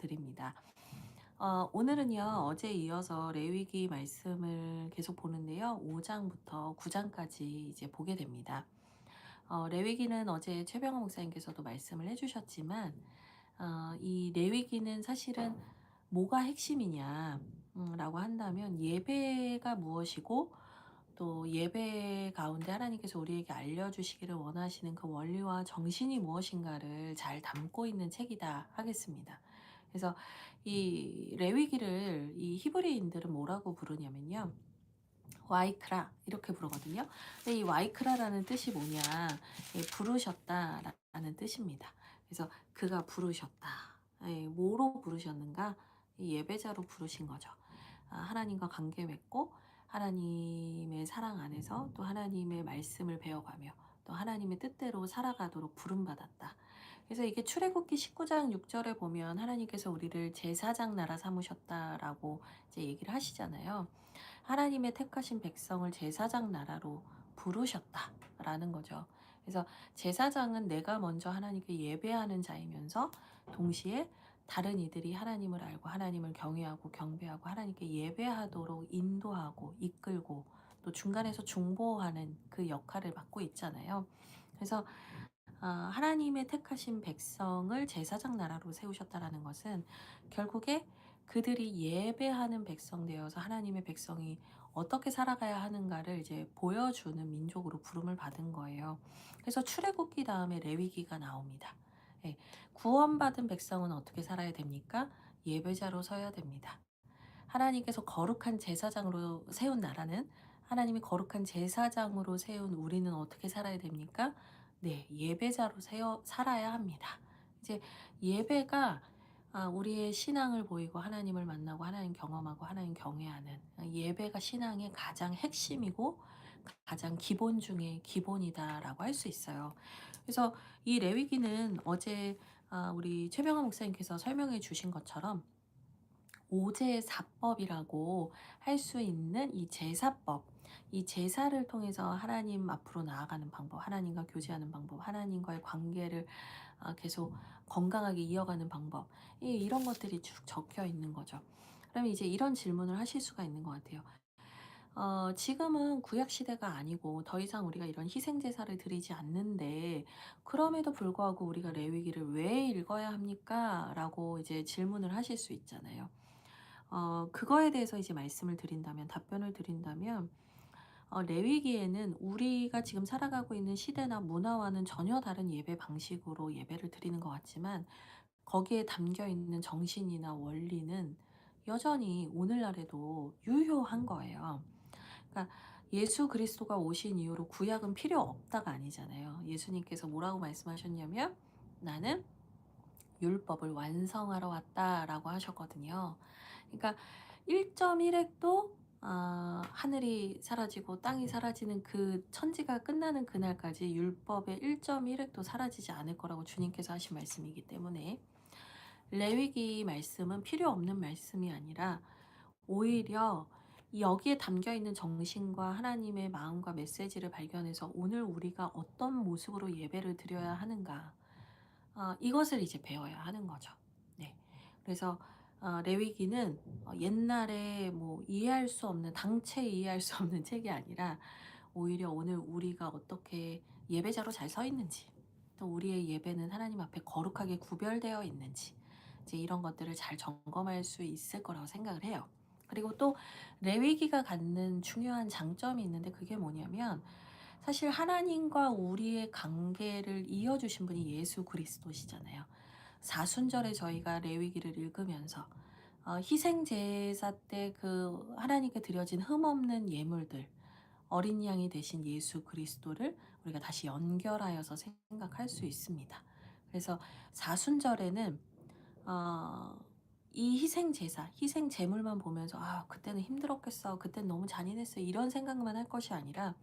부탁드립니다. 오늘은요, 어제 이어서 레위기 말씀을 계속 보는데요. 5장부터 9장까지 이제 보게 됩니다. 레위기는 어제 최병호 목사님께서도 말씀을 해주셨지만, 이 레위기는 사실은 뭐가 핵심이냐, 라고 한다면 예배가 무엇이고, 또 예배 가운데 하나님께서 우리에게 알려주시기를 원하시는 그 원리와 정신이 무엇인가를 잘 담고 있는 책이다 하겠습니다. 그래서 이 레위기를 이 히브리인들은 뭐라고 부르냐면요. 와이크라 이렇게 부르거든요. 근데 이 와이크라라는 뜻이 뭐냐? 부르셨다라는 뜻입니다. 그래서 그가 부르셨다. 뭐로 부르셨는가? 이 예배자로 부르신 거죠. 하나님과 관계 맺고 하나님의 사랑 안에서 또 하나님의 말씀을 배워가며 또 하나님의 뜻대로 살아가도록 부름받았다. 그래서 이게 출애굽기 19장 6절에 보면 하나님께서 우리를 제사장 나라 삼으셨다라고 이제 얘기를 하시잖아요. 하나님의 택하신 백성을 제사장 나라로 부르셨다라는 거죠. 그래서 제사장은 내가 먼저 하나님께 예배하는 자이면서 동시에 다른 이들이 하나님을 알고 하나님을 경외하고 경배하고 하나님께 예배하도록 인도하고 이끌고 또 중간에서 중보하는 그 역할을 맡고 있잖아요. 그래서 하나님의 택하신 백성을 제사장 나라로 세우셨다라는 것은 결국에 그들이 예배하는 백성 되어서 하나님의 백성이 어떻게 살아가야 하는가를 이제 보여주는 민족으로 부름을 받은 거예요. 그래서 출애굽기 다음에 레위기가 나옵니다. 예, 구원받은 백성은 어떻게 살아야 됩니까? 예배자로 서야 됩니다. 하나님께서 거룩한 제사장으로 세운 나라는 하나님이 거룩한 제사장으로 세운 우리는 어떻게 살아야 됩니까? 네, 예배자로 살아야 합니다. 이제 예배가 우리의 신앙을 보이고 하나님을 만나고 하나님 경험하고 하나님 경외하는 예배가 신앙의 가장 핵심이고 가장 기본 중에 기본이다라고 할 수 있어요. 그래서 이 레위기는 어제 우리 최병환 목사님께서 설명해 주신 것처럼 오제사법이라고 할 수 있는 이 제사법, 이 제사를 통해서 하나님 앞으로 나아가는 방법, 하나님과 교제하는 방법, 하나님과의 관계를 계속 건강하게 이어가는 방법, 이런 것들이 쭉 적혀 있는 거죠. 그러면 이제 이런 질문을 하실 수가 있는 것 같아요. 지금은 구약 시대가 아니고 더 이상 우리가 이런 희생 제사를 드리지 않는데 그럼에도 불구하고 우리가 레위기를 왜 읽어야 합니까? 라고 이제 질문을 하실 수 있잖아요. 그거에 대해서 이제 말씀을 드린다면, 답변을 드린다면, 레위기에는 우리가 지금 살아가고 있는 시대나 문화와는 전혀 다른 예배 방식으로 예배를 드리는 것 같지만, 거기에 담겨 있는 정신이나 원리는 여전히 오늘날에도 유효한 거예요. 그러니까 예수 그리스도가 오신 이후로 구약은 필요 없다가 아니잖아요. 예수님께서 뭐라고 말씀하셨냐면, 나는 율법을 완성하러 왔다라고 하셨거든요. 그러니까 1.1획도 하늘이 사라지고 땅이 사라지는 그 천지가 끝나는 그날까지 율법의 1.1획도 사라지지 않을 거라고 주님께서 하신 말씀이기 때문에 레위기 말씀은 필요 없는 말씀이 아니라 오히려 여기에 담겨 있는 정신과 하나님의 마음과 메시지를 발견해서 오늘 우리가 어떤 모습으로 예배를 드려야 하는가, 이것을 이제 배워야 하는 거죠. 네. 그래서 레위기는 옛날에 뭐 이해할 수 없는 당체 이해할 수 없는 책이 아니라 오히려 오늘 우리가 어떻게 예배자로 잘 서 있는지, 또 우리의 예배는 하나님 앞에 거룩하게 구별되어 있는지 이제 이런 것들을 잘 점검할 수 있을 거라고 생각을 해요. 그리고 또 레위기가 갖는 중요한 장점이 있는데 그게 뭐냐면 사실 하나님과 우리의 관계를 이어주신 분이 예수 그리스도시잖아요. 사순절에 저희가 레위기를 읽으면서 희생 제사 때 그 하나님께 드려진 흠없는 예물들, 어린 양이 되신 예수 그리스도를 우리가 다시 연결하여서 생각할 수 있습니다. 그래서 사순절에는 어, 이 희생 제사, 희생 제물만 보면서 그때는 힘들었겠어, 그때는 너무 잔인했어 이런 생각만 할 것이 아니라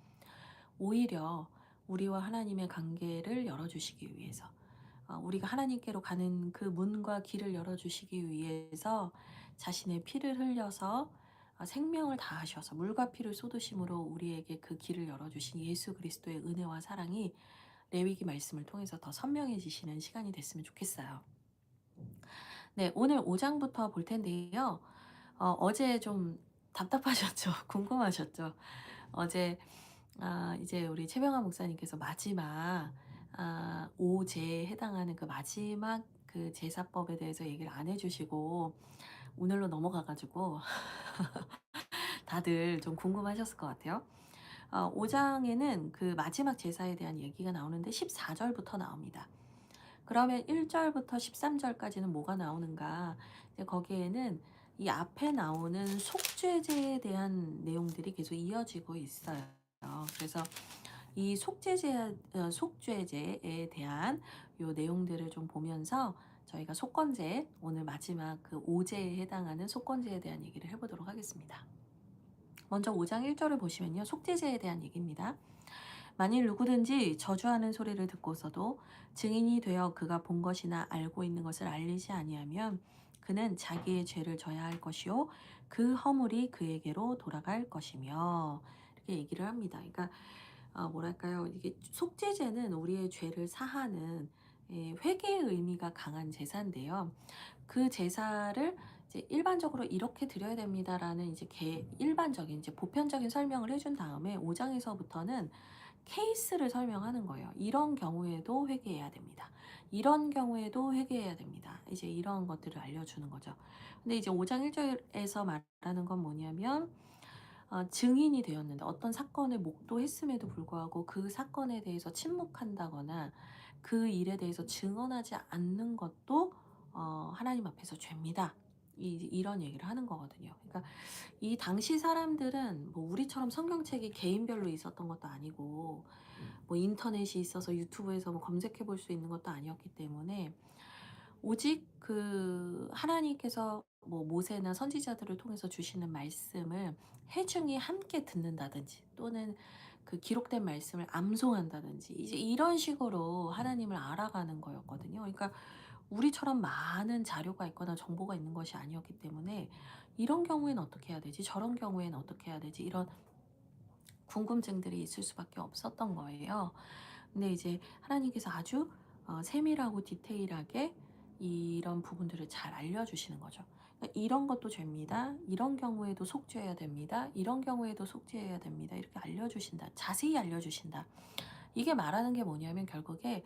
오히려 우리와 하나님의 관계를 열어주시기 위해서 우리가 하나님께로 가는 그 문과 길을 열어주시기 위해서 자신의 피를 흘려서 생명을 다하셔서 물과 피를 쏟으심으로 우리에게 그 길을 열어주신 예수 그리스도의 은혜와 사랑이 레위기 말씀을 통해서 더 선명해지시는 시간이 됐으면 좋겠어요. 네, 오늘 5 장부터 볼 텐데요. 어제 좀 답답하셨죠? 궁금하셨죠? 어제 이제 우리 최병환 목사님께서 마지막 5제에 해당하는 그 마지막 그 제사법에 대해서 얘기를 안 해 주시고 오늘로 넘어가 가지고 다들 좀 궁금하셨을 것 같아요. 5 장에는 그 마지막 제사에 대한 얘기가 나오는데 14 절부터 나옵니다. 그러면 1 절부터 13 절까지는 뭐가 나오는가? 이제 거기에는 이 앞에 나오는 속죄제에 대한 내용들이 계속 이어지고 있어요. 그래서 이 속죄제에 대한 요 내용들을 좀 보면서 저희가 속건제, 오늘 마지막 그 5제에 해당하는 속건제에 대한 얘기를 해 보도록 하겠습니다. 먼저 5장 1 절을 보시면요. 속죄제에 대한 얘기입니다. 만일 누구든지 저주하는 소리를 듣고서도 증인이 되어 그가 본 것이나 알고 있는 것을 알리지 아니하면 그는 자기의 죄를 져야 할 것이요 그 허물이 그에게로 돌아갈 것이며, 이렇게 얘기를 합니다. 그러니까 뭐랄까요? 이게 속죄제는 우리의 죄를 사하는 회개의 의미가 강한 제사인데요. 그 제사를 이제 일반적으로 이렇게 드려야 됩니다라는 이제 일반적인 이제 보편적인 설명을 해준 다음에 5 장에서부터는 케이스를 설명하는 거예요. 이런 경우에도 회개해야 됩니다. 이런 경우에도 회개해야 됩니다. 이제 이런 것들을 알려주는 거죠. 근데 이제 5장 1 절에서 말하는 건 뭐냐면 증인이 되었는데 어떤 사건을 목도했음에도 불구하고 그 사건에 대해서 침묵한다거나 그 일에 대해서 증언하지 않는 것도 하나님 앞에서 죄입니다. 이런 얘기를 하는 거거든요. 그러니까 이 당시 사람들은 뭐 우리처럼 성경책이 개인별로 있었던 것도 아니고 뭐 인터넷이 있어서 유튜브에서 뭐 검색해 볼 수 있는 것도 아니었기 때문에 오직 그 하나님께서 뭐 모세나 선지자들을 통해서 주시는 말씀을 회중이 함께 듣는다든지 또는 그 기록된 말씀을 암송한다든지 이제 이런 식으로 하나님을 알아가는 거였거든요. 그러니까 우리처럼 많은 자료가 있거나 정보가 있는 것이 아니었기 때문에 이런 경우에는 어떻게 해야 되지? 저런 경우에는 어떻게 해야 되지? 이런 궁금증들이 있을 수밖에 없었던 거예요. 근데 이제 하나님께서 아주 세밀하고 디테일하게 이런 부분들을 잘 알려주시는 거죠. 그러니까 이런 것도 죄입니다. 이런 경우에도 속죄해야 됩니다. 이런 경우에도 속죄해야 됩니다. 이렇게 알려주신다. 자세히 알려주신다. 이게 말하는 게 뭐냐면 결국에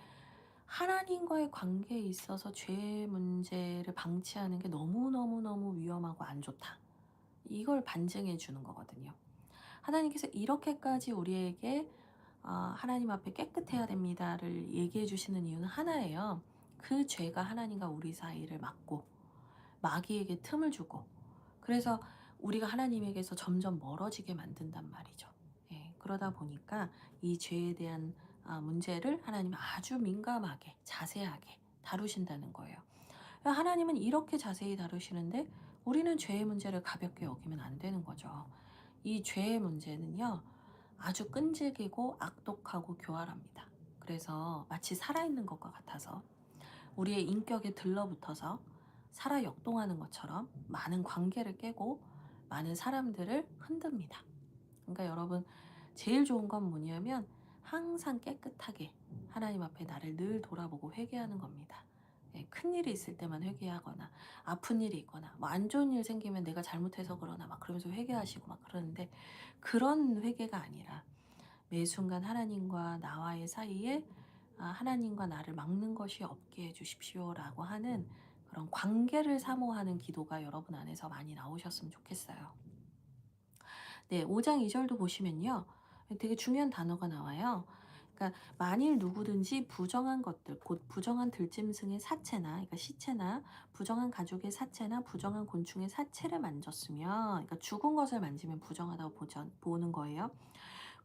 하나님과의 관계에 있어서 죄 문제를 방치하는 게 너무너무너무 위험하고 안 좋다. 이걸 반증해 주는 거거든요. 하나님께서 이렇게까지 우리에게 하나님 앞에 깨끗해야 됩니다를 얘기해 주시는 이유는 하나예요. 그 죄가 하나님과 우리 사이를 막고 마귀에게 틈을 주고 그래서 우리가 하나님에게서 점점 멀어지게 만든단 말이죠. 예, 그러다 보니까 이 죄에 대한 문제를 하나님은 아주 민감하게 자세하게 다루신다는 거예요. 하나님은 이렇게 자세히 다루시는데 우리는 죄의 문제를 가볍게 여기면 안 되는 거죠. 이 죄의 문제는요, 아주 끈질기고 악독하고 교활합니다. 그래서 마치 살아있는 것과 같아서 우리의 인격에 들러붙어서 살아 역동하는 것처럼 많은 관계를 깨고 많은 사람들을 흔듭니다. 그러니까 여러분, 제일 좋은 건 뭐냐면 항상 깨끗하게 하나님 앞에 나를 늘 돌아보고 회개하는 겁니다. 예, 큰 일이 있을 때만 회개하거나 아픈 일이 있거나 뭐 안 좋은 일 생기면 내가 잘못해서 그러나 막 그러면서 회개하시고 막 그러는데 그런 회개가 아니라 매 순간 하나님과 나와의 사이에 하나님과 나를 막는 것이 없게 해 주십시오라고 하는 그런 관계를 사모하는 기도가 여러분 안에서 많이 나오셨으면 좋겠어요. 네, 5장 2 절도 보시면요. 되게 중요한 단어가 나와요. 그러니까 만일 누구든지 부정한 것들, 곧 부정한 들짐승의 사체나, 그러니까 시체나 부정한 가죽의 사체나 부정한 곤충의 사체를 만졌으면, 그러니까 죽은 것을 만지면 부정하다고 보는 거예요.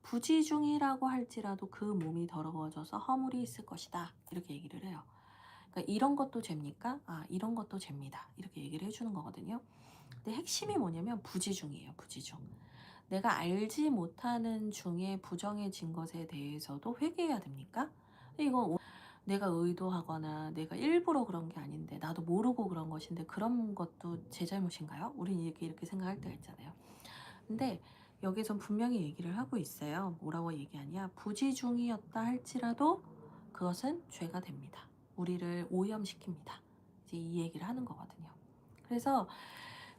부지중이라고 할지라도 그 몸이 더러워져서 허물이 있을 것이다. 이렇게 얘기를 해요. 그러니까 이런 것도 죄입니까? 이런 것도 죄입니다. 이렇게 얘기를 해주는 거거든요. 근데 핵심이 뭐냐면 부지중이에요. 부지중. 내가 알지 못하는 중에 부정해진 것에 대해서도 회개해야 됩니까? 이거 내가 의도하거나 내가 일부러 그런 게 아닌데 나도 모르고 그런 것인데 그런 것도 제 잘못인가요? 우린 이렇게 생각할 때가 있잖아요. 근데 여기선 분명히 얘기를 하고 있어요. 뭐라고 얘기하냐? 부지중이었다 할지라도 그것은 죄가 됩니다. 우리를 오염시킵니다. 이제 이 얘기를 하는 거거든요. 그래서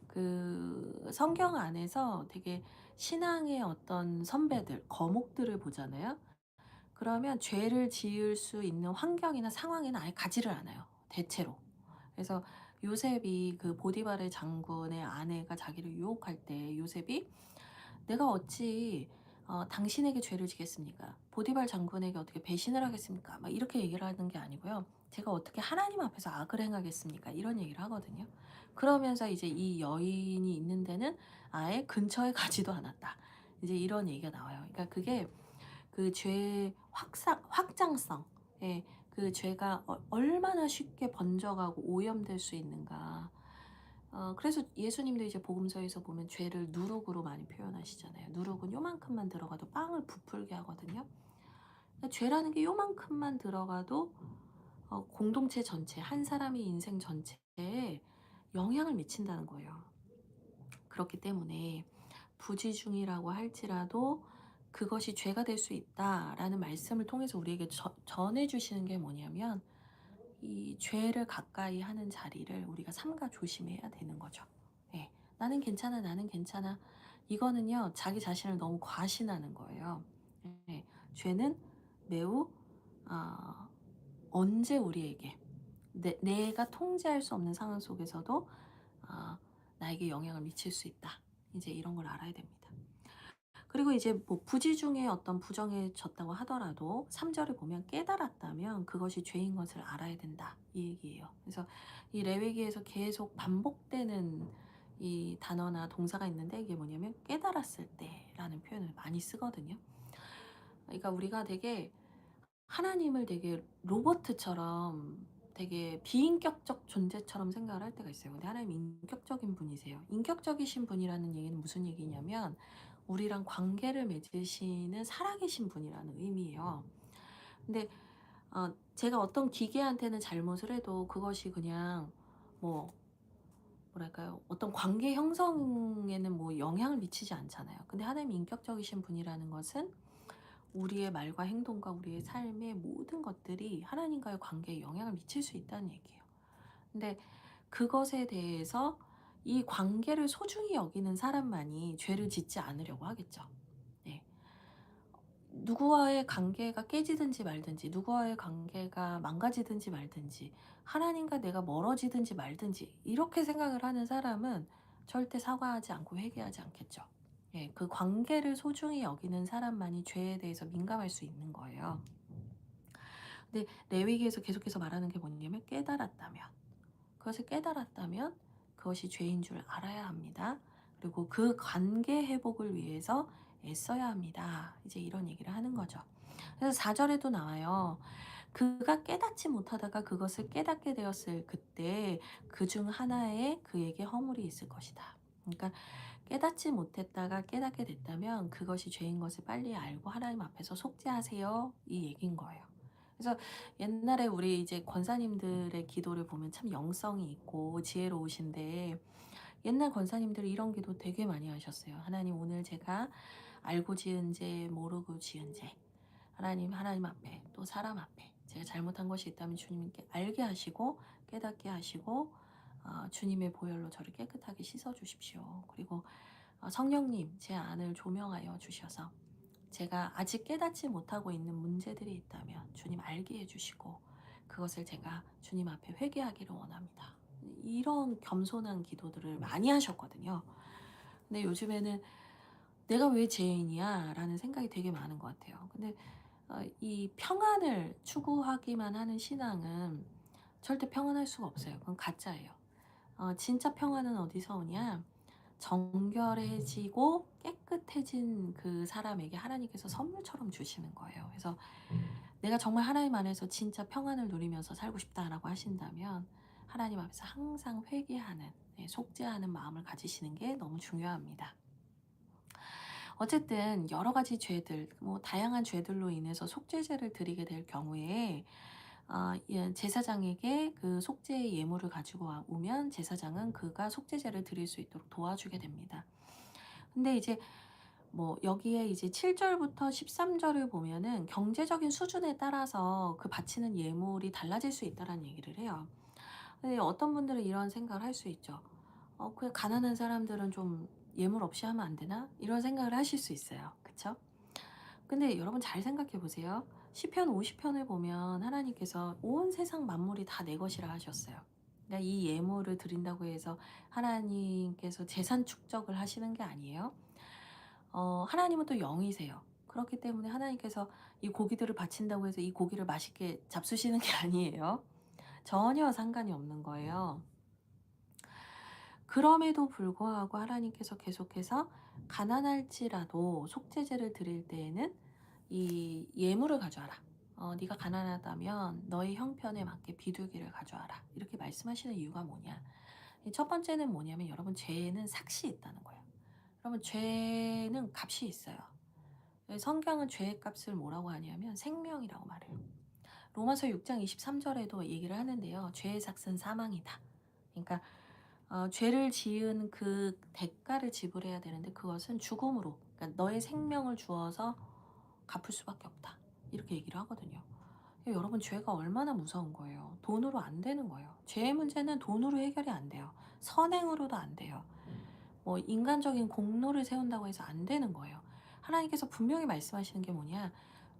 그 성경 안에서 되게 신앙의 어떤 선배들, 거목들을 보잖아요. 그러면 죄를 지을 수 있는 환경이나 상황에는 아예 가지를 않아요, 대체로. 그래서 요셉이 그 보디발의 장군의 아내가 자기를 유혹할 때 요셉이 "내가 어찌 당신에게 죄를 지겠습니까? 보디발 장군에게 어떻게 배신을 하겠습니까?" 막 이렇게 얘기를 하는 게 아니고요. "제가 어떻게 하나님 앞에서 악을 행하겠습니까?" 이런 얘기를 하거든요. 그러면서 이제 이 여인이 있는 데는 아예 근처에 가지도 않았다. 이제 이런 얘기가 나와요. 그러니까 그게 그 죄의 확장성, 예, 그 죄가 얼마나 쉽게 번져가고 오염될 수 있는가. 그래서 예수님도 이제 복음서에서 보면 죄를 누룩으로 많이 표현하시잖아요. 누룩은 요만큼만 들어가도 빵을 부풀게 하거든요. 그러니까 죄라는 게 요만큼만 들어가도 공동체 전체, 한 사람의 인생 전체에 영향을 미친다는 거예요. 그렇기 때문에 부지중이라고 할지라도 그것이 죄가 될 수 있다라는 말씀을 통해서 우리에게 전해 주시는 게 뭐냐면 이 죄를 가까이 하는 자리를 우리가 삼가 조심해야 되는 거죠. 예. "나는 괜찮아. 나는 괜찮아." 이거는요, 자기 자신을 너무 과신하는 거예요. 예. 죄는 매우 아 언제 우리에게 내가 통제할 수 없는 상황 속에서도 나에게 영향을 미칠 수 있다. 이제 이런 걸 알아야 됩니다. 그리고 이제 뭐 부지중에 어떤 부정에 졌다고 하더라도 3 절에 보면 깨달았다면 그것이 죄인 것을 알아야 된다, 이 얘기예요. 그래서 이 레위기에서 계속 반복되는 이 단어나 동사가 있는데 이게 뭐냐면 깨달았을 때라는 표현을 많이 쓰거든요. 그러니까 우리가 되게 하나님을 되게 로보트처럼 되게 비인격적 존재처럼 생각을 할 때가 있어요. 근데 하나님이 인격적인 분이세요. 인격적이신 분이라는 얘기는 무슨 얘기냐면 우리랑 관계를 맺으시는 살아계신 분이라는 의미예요. 근데 제가 어떤 기계한테는 잘못을 해도 그것이 그냥 뭐 뭐랄까요? 어떤 관계 형성에는 뭐 영향을 미치지 않잖아요. 근데 하나님이 인격적이신 분이라는 것은 우리의 말과 행동과 우리의 삶의 모든 것들이 하나님과의 관계에 영향을 미칠 수 있다는 얘기예요. 근데 그것에 대해서 이 관계를 소중히 여기는 사람만이 죄를 짓지 않으려고 하겠죠. 네. 누구와의 관계가 깨지든지 말든지, 누구와의 관계가 망가지든지 말든지, 하나님과 내가 멀어지든지 말든지, 이렇게 생각을 하는 사람은 절대 사과하지 않고 회개하지 않겠죠. 예, 그 관계를 소중히 여기는 사람만이 죄에 대해서 민감할 수 있는 거예요. 근데 레위기에서 계속해서 말하는 게 뭐냐면 깨달았다면, 그것을 깨달았다면 그것이 죄인 줄 알아야 합니다. 그리고 그 관계 회복을 위해서 애써야 합니다. 이제 이런 얘기를 하는 거죠. 그래서 4절에도 나와요. 그가 깨닫지 못하다가 그것을 깨닫게 되었을 그때 그중 하나에 그에게 허물이 있을 것이다. 그러니까 깨닫지 못했다가 깨닫게 됐다면 그것이 죄인 것을 빨리 알고 하나님 앞에서 속죄하세요, 이 얘기인 거예요. 그래서 옛날에 우리 이제 권사님들의 기도를 보면 참 영성이 있고 지혜로우신데 옛날 권사님들이 이런 기도 되게 많이 하셨어요. "하나님, 오늘 제가 알고 지은 죄 모르고 지은 죄, 하나님 앞에 또 사람 앞에 제가 잘못한 것이 있다면 주님께 알게 하시고 깨닫게 하시고 주님의 보혈로 저를 깨끗하게 씻어 주십시오. 그리고 성령님 제 안을 조명하여 주셔서 제가 아직 깨닫지 못하고 있는 문제들이 있다면 주님 알게 해 주시고 그것을 제가 주님 앞에 회개하기를 원합니다." 이런 겸손한 기도들을 많이 하셨거든요. 근데 요즘에는 '내가 왜 죄인이야?' 라는 생각이 되게 많은 것 같아요. 근데 이 평안을 추구하기만 하는 신앙은 절대 평안할 수가 없어요. 그건 가짜예요. 진짜 평안은 어디서 오냐? 정결해지고 깨끗해진 그 사람에게 하나님께서 선물처럼 주시는 거예요. 그래서 내가 정말 하나님 안에서 진짜 평안을 누리면서 살고 싶다라고 하신다면 하나님 앞에서 항상 회개하는, 속죄하는 마음을 가지시는 게 너무 중요합니다. 어쨌든 여러 가지 죄들, 뭐 다양한 죄들로 인해서 속죄제를 드리게 될 경우에 예, 제사장에게 그 속죄의 예물을 가지고 오면 제사장은 그가 속죄제를 드릴 수 있도록 도와주게 됩니다. 근데 이제 뭐 여기에 이제 7 절부터 13 절을 보면은 경제적인 수준에 따라서 그 바치는 예물이 달라질 수 있다라는 얘기를 해요. 근데 어떤 분들은 이런 생각을 할 수 있죠. '그냥 가난한 사람들은 좀 예물 없이 하면 안 되나?' 이런 생각을 하실 수 있어요. 그쵸? 근데 여러분 잘 생각해 보세요. 시편 50 편을 보면 하나님께서 온 세상 만물이 다 내 것이라 하셨어요. 그러니까 이 예물을 드린다고 해서 하나님께서 재산 축적을 하시는 게 아니에요. 하나님은 또 영이세요. 그렇기 때문에 하나님께서 이 고기들을 바친다고 해서 이 고기를 맛있게 잡수시는 게 아니에요. 전혀 상관이 없는 거예요. 그럼에도 불구하고 하나님께서 계속해서 가난할지라도 속죄제를 드릴 때에는 이 예물을 가져와라. 네가 가난하다면 너의 형편에 맞게 비둘기를 가져와라. 이렇게 말씀하시는 이유가 뭐냐? 이 첫 번째는 뭐냐면 여러분 죄에는 삭시 있다는 거예요. 여러분 죄는 값이 있어요. 성경은 죄의 값을 뭐라고 하냐면 생명이라고 말해요. 로마서 6장 23절에도 얘기를 하는데요. 죄의 삭은 사망이다. 그러니까 죄를 지은 그 대가를 지불해야 되는데 그것은 죽음으로 그러니까 너의 생명을 주어서 갚을 수밖에 없다. 이렇게 얘기를 하거든요. 여러분 죄가 얼마나 무서운 거예요. 돈으로 안 되는 거예요. 죄의 문제는 돈으로 해결이 안 돼요. 선행으로도 안 돼요. 뭐 인간적인 공로를 세운다고 해서 안 되는 거예요. 하나님께서 분명히 말씀하시는 게 뭐냐?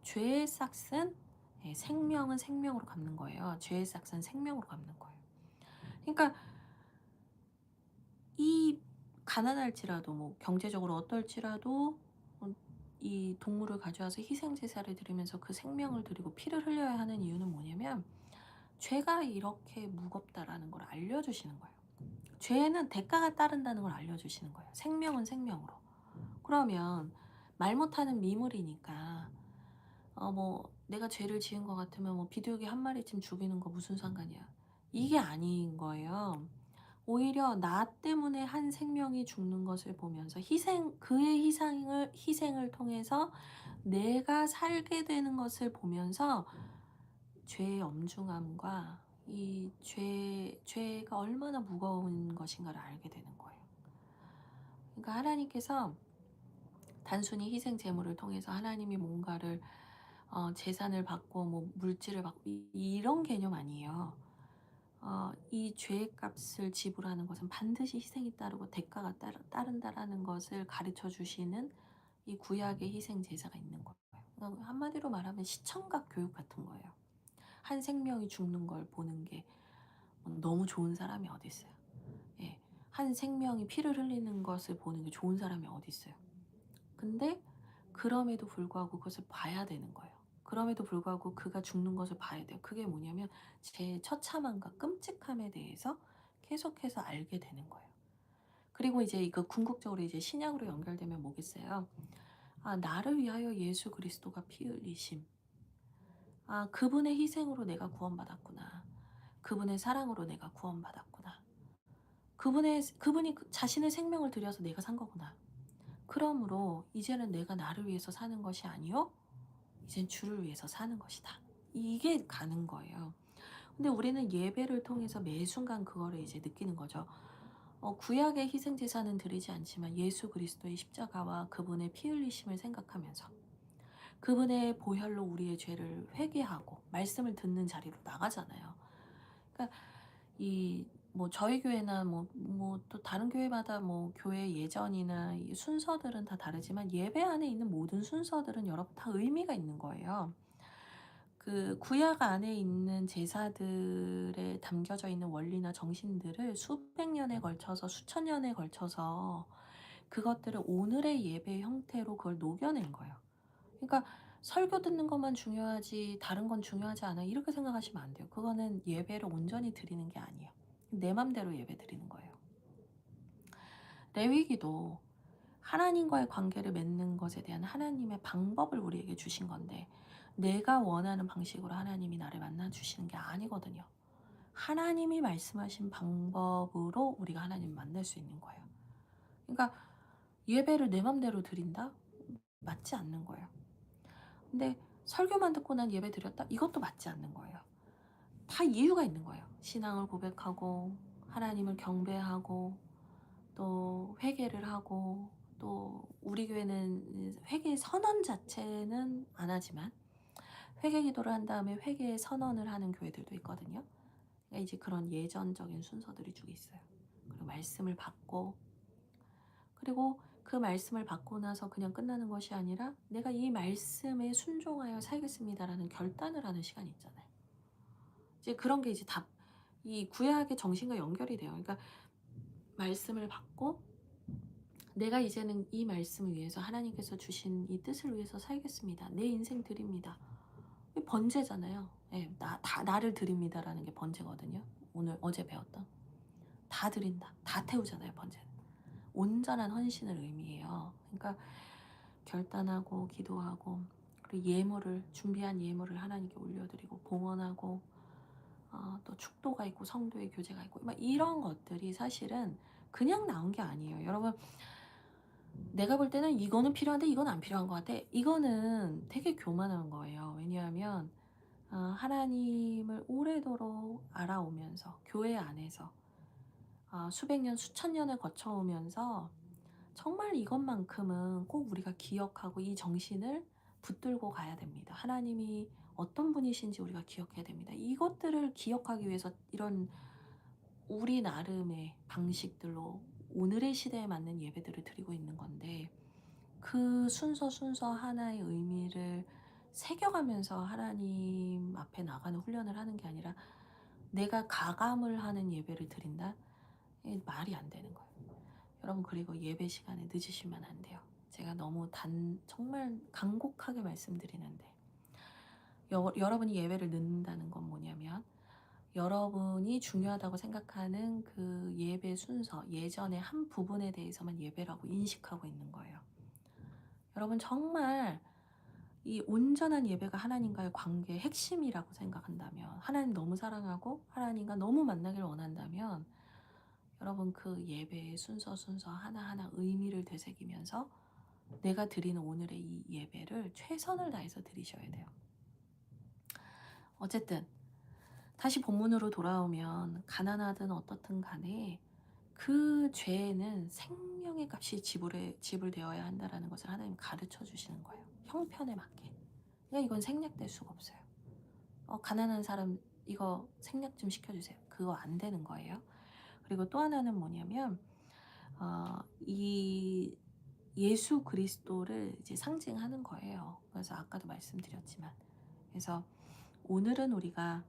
죄의 싹은 생명은 생명으로 갚는 거예요. 죄의 싹은 생명으로 갚는 거예요. 그러니까 이 가난할지라도 뭐 경제적으로 어떨지라도 어 이 동물을 가져와서 희생 제사를 드리면서 그 생명을 드리고 피를 흘려야 하는 이유는 뭐냐면 죄가 이렇게 무겁다라는 걸 알려주시는 거예요. 죄에는 대가가 따른다는 걸 알려주시는 거예요. 생명은 생명으로. 그러면 말 못하는 미물이니까 뭐 내가 죄를 지은 것 같으면 뭐 비둘기 한 마리쯤 죽이는 거 무슨 상관이야. 이게 아닌 거예요. 오히려 나 때문에 한 생명이 죽는 것을 보면서 그의 희생을 통해서 내가 살게 되는 것을 보면서 죄의 엄중함과 이 죄가 얼마나 무거운 것인가를 알게 되는 거예요. 그러니까 하나님께서 단순히 희생 제물을 통해서 하나님이 뭔가를 재산을 받고 뭐 물질을 받고 이런 개념 아니에요. 이 죄의 값을 지불하는 것은 반드시 희생이 따르고 대가가 따른다라는 것을 가르쳐 주시는 이 구약의 희생 제사가 있는 거예요. 그러니까 한마디로 말하면 시청각 교육 같은 거예요. 한 생명이 죽는 걸 보는 게 너무 좋은 사람이 어디 있어요. 예. 한 생명이 피를 흘리는 것을 보는 게 좋은 사람이 어디 있어요. 근데 그럼에도 불구하고 그것을 봐야 되는 거예요. 그럼에도 불구하고 그가 죽는 것을 봐야 돼요. 그게 뭐냐면 제 처참함과 끔찍함에 대해서 계속해서 알게 되는 거예요. 그리고 이제 이거 궁극적으로 이제 신약으로 연결되면 뭐겠어요? 나를 위하여 예수 그리스도가 피 흘리심. 그분의 희생으로 내가 구원받았구나. 그분의 사랑으로 내가 구원받았구나. 그분이 자신의 생명을 들여서 내가 산 거구나. 그러므로 이제는 내가 나를 위해서 사는 것이 아니요 이젠 주를 위해서 사는 것이다. 이게 가는 거예요. 근데 우리는 예배를 통해서 매 순간 그거를 이제 느끼는 거죠. 구약의 희생 제사는 드리지 않지만 예수 그리스도의 십자가와 그분의 피 흘리심을 생각하면서 그분의 보혈로 우리의 죄를 회개하고 말씀을 듣는 자리로 나가잖아요. 그러니까 이 뭐 저희 교회나 뭐 또 다른 교회마다 뭐 교회 예전이나 이 순서들은 다 다르지만 예배 안에 있는 모든 순서들은 여러분 다 의미가 있는 거예요. 그 구약 안에 있는 제사들에 담겨져 있는 원리나 정신들을 수백 년에 걸쳐서 수천 년에 걸쳐서 그것들을 오늘의 예배 형태로 그걸 녹여낸 거예요. 그러니까 '설교 듣는 것만 중요하지 다른 건 중요하지 않아.' 이렇게 생각하시면 안 돼요. 그거는 예배를 온전히 드리는 게 아니에요. 내 맘대로 예배 드리는 거예요. 레위기도 하나님과의 관계를 맺는 것에 대한 하나님의 방법을 우리에게 주신 건데 내가 원하는 방식으로 하나님이 나를 만나 주시는 게 아니거든요. 하나님이 말씀하신 방법으로 우리가 하나님을 만날 수 있는 거예요. 그러니까 예배를 내 맘대로 드린다? 맞지 않는 거예요. 근데 설교만 듣고 난 예배 드렸다? 이것도 맞지 않는 거예요. 다 이유가 있는 거예요. 신앙을 고백하고 하나님을 경배하고 또 회개를 하고 또 우리 교회는 회개 선언 자체는 안 하지만 회개 기도를 한 다음에 회개의 선언을 하는 교회들도 있거든요. 그러니까 이제 그런 예전적인 순서들이 쭉 있어요. 그리고 말씀을 받고, 그리고 그 말씀을 받고 나서 그냥 끝나는 것이 아니라 '내가 이 말씀에 순종하여 살겠습니다.'라는 결단을 하는 시간이 있잖아요. 이제 그런 게 이제 다 이 구약의 정신과 연결이 돼요. 그러니까 말씀을 받고 '내가 이제는 이 말씀을 위해서 하나님께서 주신 이 뜻을 위해서 살겠습니다. 내 인생 드립니다.' 이 번제잖아요. 예. 나를 드립니다라는 게 번제거든요. 오늘 어제 배웠던. 다 드린다. 다 태우잖아요, 번제는. 온전한 헌신을 의미해요. 그러니까 결단하고 기도하고, 그리고 예물을 준비한 예물을 하나님께 올려드리고 봉헌하고, 또 축도가 있고 성도의 교제가 있고 막 이런 것들이 사실은 그냥 나온 게 아니에요. 여러분, 내가 볼 때는 이거는 필요한데 이건 안 필요한 것 같아. 이거는 되게 교만한 거예요. 왜냐하면 하나님을 오래도록 알아오면서 교회 안에서 수백 년, 수천 년을 거쳐오면서 정말 이것만큼은 꼭 우리가 기억하고 이 정신을 붙들고 가야 됩니다. 하나님이 어떤 분이신지 우리가 기억해야 됩니다. 이것들을 기억하기 위해서 이런 우리 나름의 방식들로 오늘의 시대에 맞는 예배들을 드리고 있는 건데, 그 순서 하나의 의미를 새겨가면서 하나님 앞에 나가는 훈련을 하는 게 아니라 내가 가감을 하는 예배를 드린다? 이게 말이 안 되는 거예요. 여러분, 그리고 예배 시간에 늦으시면 안 돼요. 제가 너무 정말 간곡하게 말씀드리는데, 여러분이 예배를 늦는다는 건 뭐냐면 여러분이 중요하다고 생각하는 그 예배 순서, 예전의 한 부분에 대해서만 예배라고 인식하고 있는 거예요. 여러분, 정말 이 온전한 예배가 하나님과의 관계의 핵심이라고 생각한다면, 하나님 너무 사랑하고 하나님과 너무 만나기를 원한다면, 여러분 그 예배의 순서 하나하나 의미를 되새기면서 내가 드리는 오늘의 이 예배를 최선을 다해서 드리셔야 돼요. 어쨌든 다시 본문으로 돌아오면 가난하든 어떻든 간에 그 죄에는 생명의 값이 지불되어야 한다라는 것을 하나님 가르쳐 주시는 거예요. 형편에 맞게. 그러니까 이건 생략될 수가 없어요. 가난한 사람 이거 생략 좀 시켜주세요. 그거 안 되는 거예요. 그리고 또 하나는 뭐냐면 이 예수 그리스도를 이제 상징하는 거예요. 그래서 아까도 말씀드렸지만, 그래서 오늘은 우리가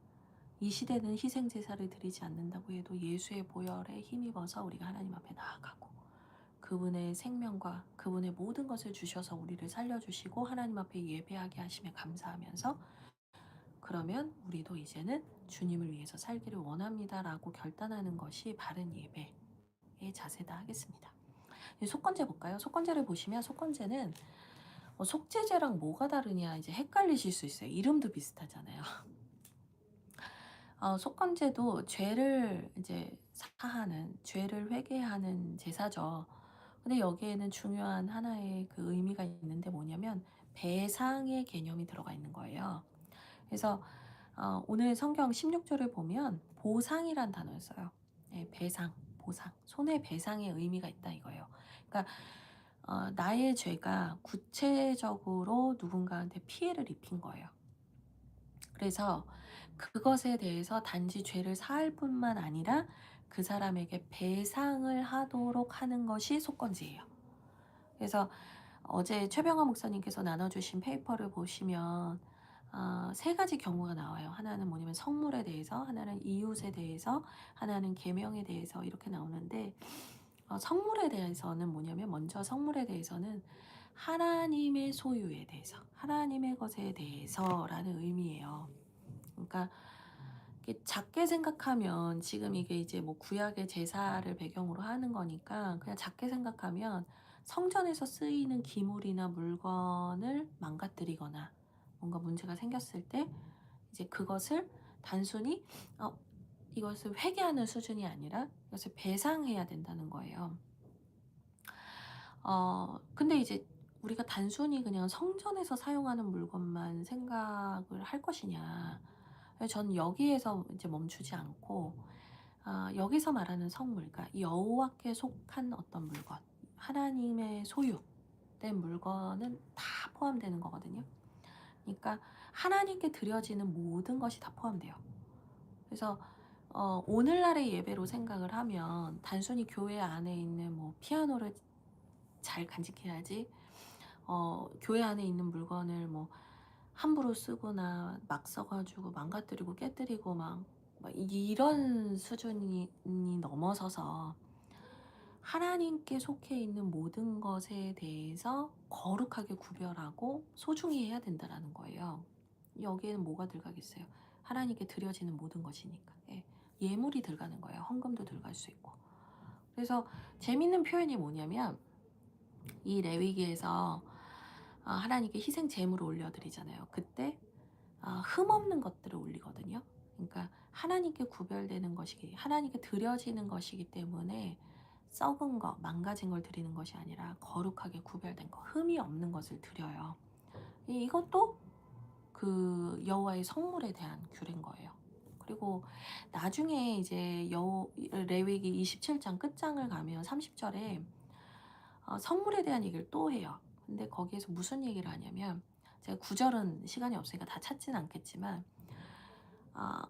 이 시대는 희생 제사를 드리지 않는다고 해도 예수의 보혈에 힘입어서 우리가 하나님 앞에 나아가고, 그분의 생명과 그분의 모든 것을 주셔서 우리를 살려주시고 하나님 앞에 예배하게 하심에 감사하면서, 그러면 우리도 이제는 주님을 위해서 살기를 원합니다라고 결단하는 것이 바른 예배의 자세다 하겠습니다. 속건제 볼까요? 속건제를 보시면, 속건제는 속죄제랑 뭐가 다르냐 이제 헷갈리실 수 있어요. 이름도 비슷하잖아요. 속건제도 죄를 이제 사하는, 죄를 회개하는 제사죠. 근데 여기에는 중요한 하나의 그 의미가 있는데 뭐냐면 배상의 개념이 들어가 있는 거예요. 그래서 오늘 성경 16절을 보면 보상이란 단어를 써요. 네, 배상, 보상, 손해배상의 의미가 있다 이거예요. 그러니까 나의 죄가 구체적으로 누군가한테 피해를 입힌 거예요. 그래서 그것에 대해서 단지 죄를 사할 뿐만 아니라 그 사람에게 배상을 하도록 하는 것이 속건제예요. 그래서 어제 최병화 목사님께서 나눠주신 페이퍼를 보시면 세 가지 경우가 나와요. 하나는 뭐냐면 성물에 대해서, 하나는 이웃에 대해서, 하나는 계명에 대해서 이렇게 나오는데, 성물에 대해서는 뭐냐면, 먼저 성물에 대해서는 하나님의 소유에 대해서, 하나님의 것에 대해서라는 의미예요. 그러니까 이렇게 작게 생각하면, 지금 이게 이제 뭐 구약의 제사를 배경으로 하는 거니까 그냥 작게 생각하면 성전에서 쓰이는 기물이나 물건을 망가뜨리거나 뭔가 문제가 생겼을 때 이제 그것을 단순히 이것을 회개하는 수준이 아니라 이것을 배상해야 된다는 거예요. 근데 이제 우리가 단순히 그냥 성전에서 사용하는 물건만 생각을 할 것이냐. 저는 여기에서 이제 멈추지 않고, 여기서 말하는 성물, 그러니까 여호와께 속한 어떤 물건, 하나님의 소유된 물건은 다 포함되는 거거든요. 그러니까 하나님께 드려지는 모든 것이 다 포함돼요. 그래서 오늘날의 예배로 생각을 하면 단순히 교회 안에 있는 뭐 피아노를 잘 간직해야지, 교회 안에 있는 물건을 뭐 함부로 쓰거나 막 써 가지고 망가뜨리고 깨뜨리고 막 이런 수준이 넘어서서 하나님께 속해 있는 모든 것에 대해서 거룩하게 구별하고 소중히 해야 된다라는 거예요. 여기에는 뭐가 들어가겠어요? 하나님께 드려지는 모든 것이니까. 예. 예물이 들어가는 거예요. 헌금도 들어갈 수 있고. 그래서 재밌는 표현이 뭐냐면, 이 레위기에서 하나님께 희생 제물을 올려드리잖아요. 그때 흠없는 것들을 올리거든요. 그러니까 하나님께 구별되는 것이기, 하나님께 드려지는 것이기 때문에 썩은 거, 망가진 걸 드리는 것이 아니라 거룩하게 구별된 거, 흠이 없는 것을 드려요. 이것도 그 여호와의 성물에 대한 규례인 거예요. 그리고 나중에 이제 레위기 27장 끝장을 가면 30절에 성물에 대한 얘기를 또 해요. 근데 거기에서 무슨 얘기를 하냐면, 제가 구절은 시간이 없으니까 다 찾지는 않겠지만,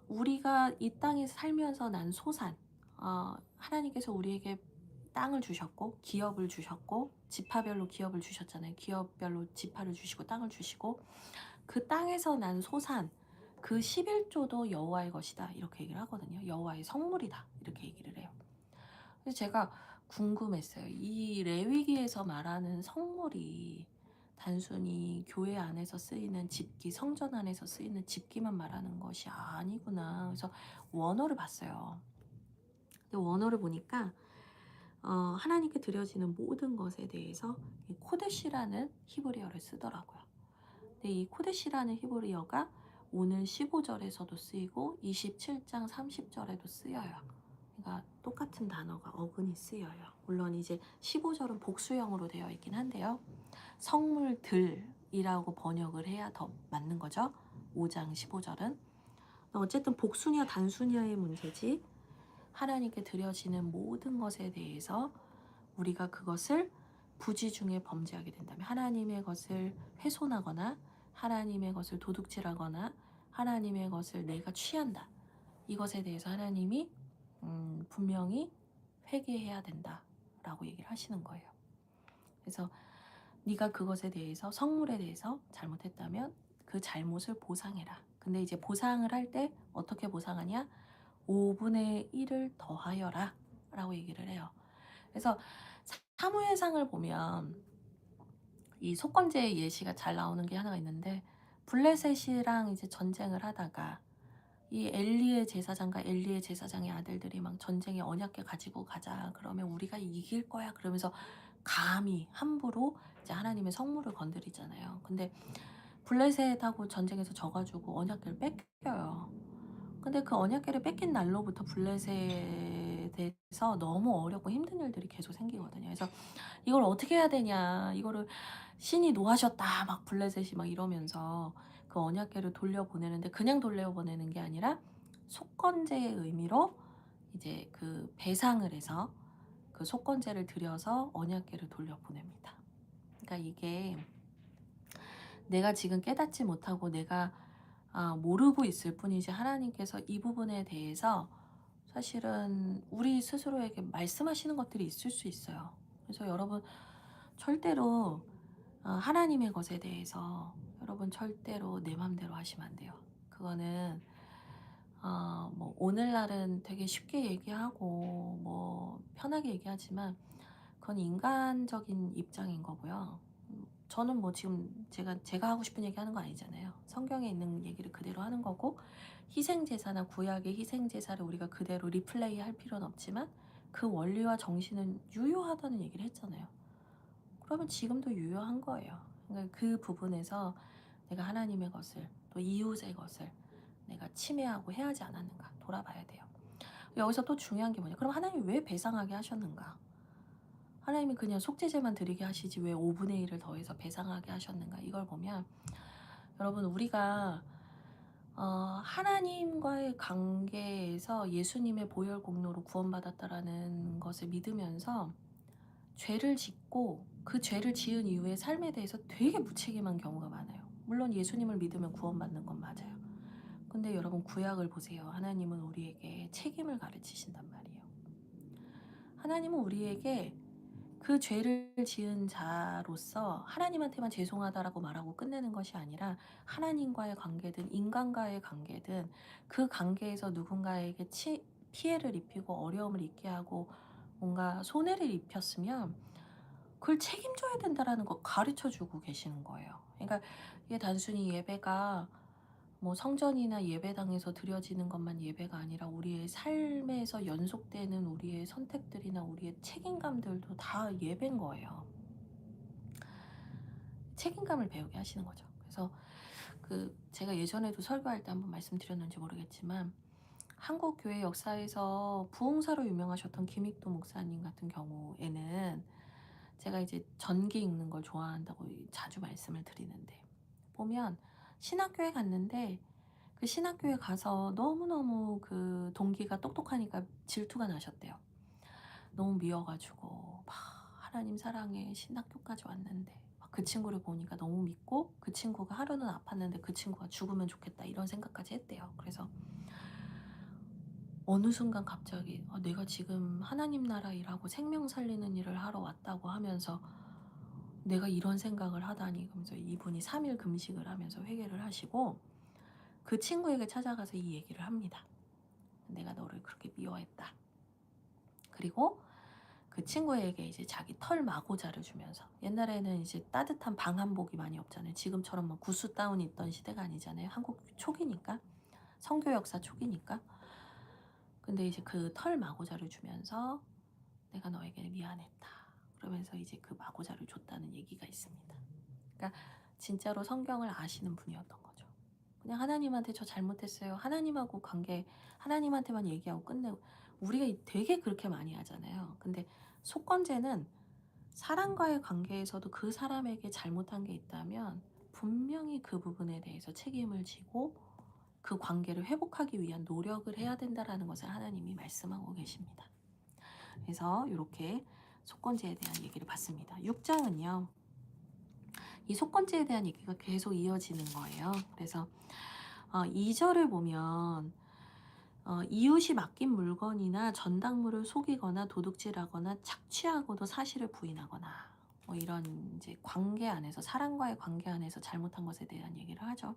우리가 이 땅에 살면서 난 소산, 하나님께서 우리에게 땅을 주셨고 기업을 주셨고 지파별로 기업을 주셨잖아요. 기업별로 지파를 주시고 땅을 주시고, 그 땅에서 난 소산, 그 11조도 여호와의 것이다 이렇게 얘기를 하거든요. 여호와의 성물이다 이렇게 얘기를 해요. 그래서 제가 궁금했어요. 이 레위기에서 말하는 성물이 단순히 교회 안에서 쓰이는 집기, 성전 안에서 쓰이는 집기만 말하는 것이 아니구나. 그래서 원어를 봤어요. 근데 원어를 보니까 하나님께 드려지는 모든 것에 대해서 이 코데시라는 히브리어를 쓰더라고요. 근데 이 코데시라는 히브리어가 오늘 15절에서도 쓰이고 27장 30절에도 쓰여요. 그러니까 똑같은 단어가 어근이 쓰여요. 물론 이제 15절은 복수형으로 되어 있긴 한데요. 성물들이라고 번역을 해야 더 맞는 거죠. 5장 15절은. 어쨌든 복수냐 단수냐의 문제지, 하나님께 드려지는 모든 것에 대해서 우리가 그것을 부지 중에 범죄하게 된다면, 하나님의 것을 훼손하거나 하나님의 것을 도둑질하거나 하나님의 것을 내가 취한다, 이것에 대해서 하나님이 분명히 회개해야 된다라고 얘기를 하시는 거예요. 그래서 네가 그것에 대해서, 성물에 대해서 잘못했다면 그 잘못을 보상해라. 근데 이제 보상을 할 때 어떻게 보상하냐? 5분의 1을 더하여라 라고 얘기를 해요. 그래서 사무엘상을 보면 이 속건제의 예시가 잘 나오는 게 하나가 있는데, 블레셋이랑 이제 전쟁을 하다가 이 엘리의 제사장과 엘리의 제사장의 아들들이 막 전쟁에 언약궤 가지고 가자 그러면 우리가 이길 거야 그러면서 감히 함부로 이제 하나님의 성물을 건드리잖아요. 근데 블레셋하고 전쟁에서 져가지고 언약궤를 뺏겨요. 근데 그 언약궤를 뺏긴 날로부터 블레셋에서 너무 어렵고 힘든 일들이 계속 생기거든요. 그래서 이걸 어떻게 해야 되냐, 이거를 신이 노하셨다 막 블레셋이 막 이러면서 그 언약궤를 돌려보내는데, 그냥 돌려보내는 게 아니라 속건제의 의미로 이제 그 배상을 해서 그 속건제를 들여서 언약궤를 돌려보냅니다. 그러니까 이게 내가 지금 깨닫지 못하고 내가 모르고 있을 뿐이지, 하나님께서 이 부분에 대해서 사실은 우리 스스로에게 말씀하시는 것들이 있을 수 있어요. 그래서 여러분 절대로 하나님의 것에 대해서 여러분 절대로 내 맘대로 하시면 안 돼요. 그거는 뭐 오늘날은 되게 쉽게 얘기하고 뭐 편하게 얘기하지만 그건 인간적인 입장인 거고요. 저는 뭐 지금 제가 하고 싶은 얘기 하는 거 아니잖아요. 성경에 있는 얘기를 그대로 하는 거고, 희생제사나 구약의 희생제사를 우리가 그대로 리플레이 할 필요는 없지만 그 원리와 정신은 유효하다는 얘기를 했잖아요. 그러면 지금도 유효한 거예요. 그러니까 그 부분에서 내가 하나님의 것을, 또 이웃의 것을 내가 침해하고 해하지 않았는가 돌아봐야 돼요. 여기서 또 중요한 게 뭐냐, 그럼 하나님이 왜 배상하게 하셨는가? 하나님이 그냥 속죄제만 드리게 하시지 왜 5분의 1을 더해서 배상하게 하셨는가? 이걸 보면 여러분, 우리가 하나님과의 관계에서 예수님의 보혈 공로로 구원받았다라는 것을 믿으면서 죄를 짓고 그 죄를 지은 이후의 삶에 대해서 되게 무책임한 경우가 많아요. 물론 예수님을 믿으면 구원받는 건 맞아요. 근데 여러분 구약을 보세요. 하나님은 우리에게 책임을 가르치신단 말이에요. 하나님은 우리에게 그 죄를 지은 자로서 하나님한테만 죄송하다라고 말하고 끝내는 것이 아니라 하나님과의 관계든 인간과의 관계든 그 관계에서 누군가에게 피해를 입히고 어려움을 있게 하고 뭔가 손해를 입혔으면 그걸 책임져야 된다라는 거 가르쳐 주고 계시는 거예요. 그러니까 이게 단순히 예배가 뭐 성전이나 예배당에서 드려지는 것만 예배가 아니라 우리의 삶에서 연속되는 우리의 선택들이나 우리의 책임감들도 다 예배인 거예요. 책임감을 배우게 하시는 거죠. 그래서 제가 예전에도 설교할 때 한번 말씀드렸는지 모르겠지만 한국 교회 역사에서 부흥사로 유명하셨던 김익도 목사님 같은 경우에는 제가 이제 전기 읽는 걸 좋아한다고 자주 말씀을 드리는데 보면 신학교에 갔는데 그 신학교에 가서 너무너무 그 동기가 똑똑하니까 질투가 나셨대요. 너무 미워 가지고 막 하나님 사랑해 신학교까지 왔는데 막 그 친구를 보니까 너무 믿고 그 친구가 하루는 아팠는데 그 친구가 죽으면 좋겠다 이런 생각까지 했대요. 그래서 어느 순간 갑자기 내가 지금 하나님 나라 일하고 생명 살리는 일을 하러 왔다고 하면서 내가 이런 생각을 하다니 그러면서 이분이 3일 금식을 하면서 회개를 하시고 그 친구에게 찾아가서 이 얘기를 합니다. 내가 너를 그렇게 미워했다. 그리고 그 친구에게 이제 자기 털 마고자를 주면서 옛날에는 이제 따뜻한 방한복이 많이 없잖아요. 지금처럼 뭐 구스 다운이 있던 시대가 아니잖아요. 한국 초기니까 선교 역사 초기니까. 근데 이제 그 털 마고자를 주면서 내가 너에게 미안했다. 그러면서 이제 그 마고자를 줬다는 얘기가 있습니다. 그러니까 진짜로 성경을 아시는 분이었던 거죠. 그냥 하나님한테 저 잘못했어요. 하나님하고 관계, 하나님한테만 얘기하고 끝내고 우리가 되게 그렇게 많이 하잖아요. 근데 속건제는 사람과의 관계에서도 그 사람에게 잘못한 게 있다면 분명히 그 부분에 대해서 책임을 지고 그 관계를 회복하기 위한 노력을 해야 된다라는 것을 하나님이 말씀하고 계십니다. 그래서 이렇게 속건제에 대한 얘기를 봤습니다. 6장은요. 이 속건제에 대한 얘기가 계속 이어지는 거예요. 그래서 2절을 보면 이웃이 맡긴 물건이나 전당물을 속이거나 도둑질하거나 착취하고도 사실을 부인하거나 뭐 이런 이제 관계 안에서 사람과의 관계 안에서 잘못한 것에 대한 얘기를 하죠.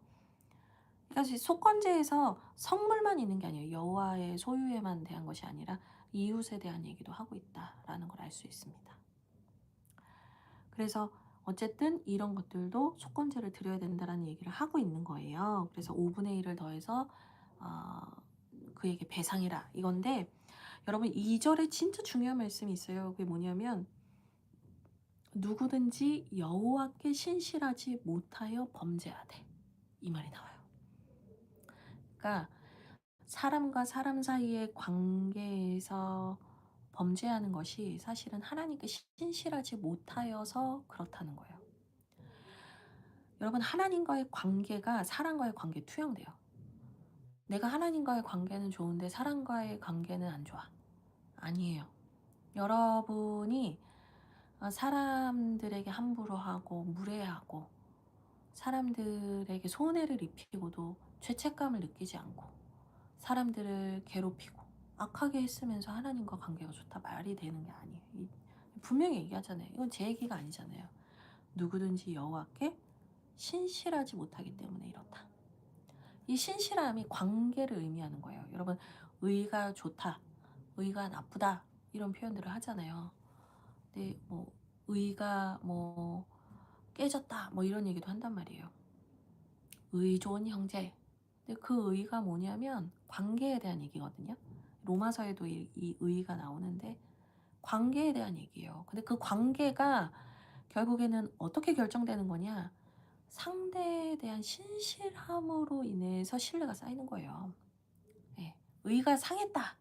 그러니까 속건제에서 성물만 있는 게 아니에요. 여호와의 소유에만 대한 것이 아니라 이웃에 대한 얘기도 하고 있다라는 걸 알 수 있습니다. 그래서 어쨌든 이런 것들도 속건제를 드려야 된다라는 얘기를 하고 있는 거예요. 그래서 5분의 1을 더해서 어, 그에게 배상해라 이건데 여러분 2절에 진짜 중요한 말씀이 있어요. 그게 뭐냐면 누구든지 여호와께 신실하지 못하여 범죄하되 이 말이 나와요. 그러니까 사람과 사람 사이의 관계에서 범죄하는 것이 사실은 하나님께 신실하지 못하여서 그렇다는 거예요. 여러분 하나님과의 관계가 사람과의 관계 투영돼요. 내가 하나님과의 관계는 좋은데 사람과의 관계는 안 좋아. 아니에요. 여러분이 사람들에게 함부로 하고 무례하고 사람들에게 손해를 입히고도 죄책감을 느끼지 않고 사람들을 괴롭히고 악하게 했으면서 하나님과 관계가 좋다 말이 되는 게 아니에요. 분명히 얘기하잖아요. 이건 제 얘기가 아니잖아요. 누구든지 여호와께 신실하지 못하기 때문에 이렇다. 이 신실함이 관계를 의미하는 거예요. 여러분 의가 좋다, 의가 나쁘다 이런 표현들을 하잖아요. 근데 뭐 의가 뭐 깨졌다 뭐 이런 얘기도 한단 말이에요. 의 좋은 형제. 근데 그 의가 뭐냐면 관계에 대한 얘기거든요. 로마서에도 이 의가 나오는데 관계에 대한 얘기예요. 근데 그 관계가 결국에는 어떻게 결정되는 거냐? 상대에 대한 신실함으로 인해서 신뢰가 쌓이는 거예요. 예. 의가 상했다.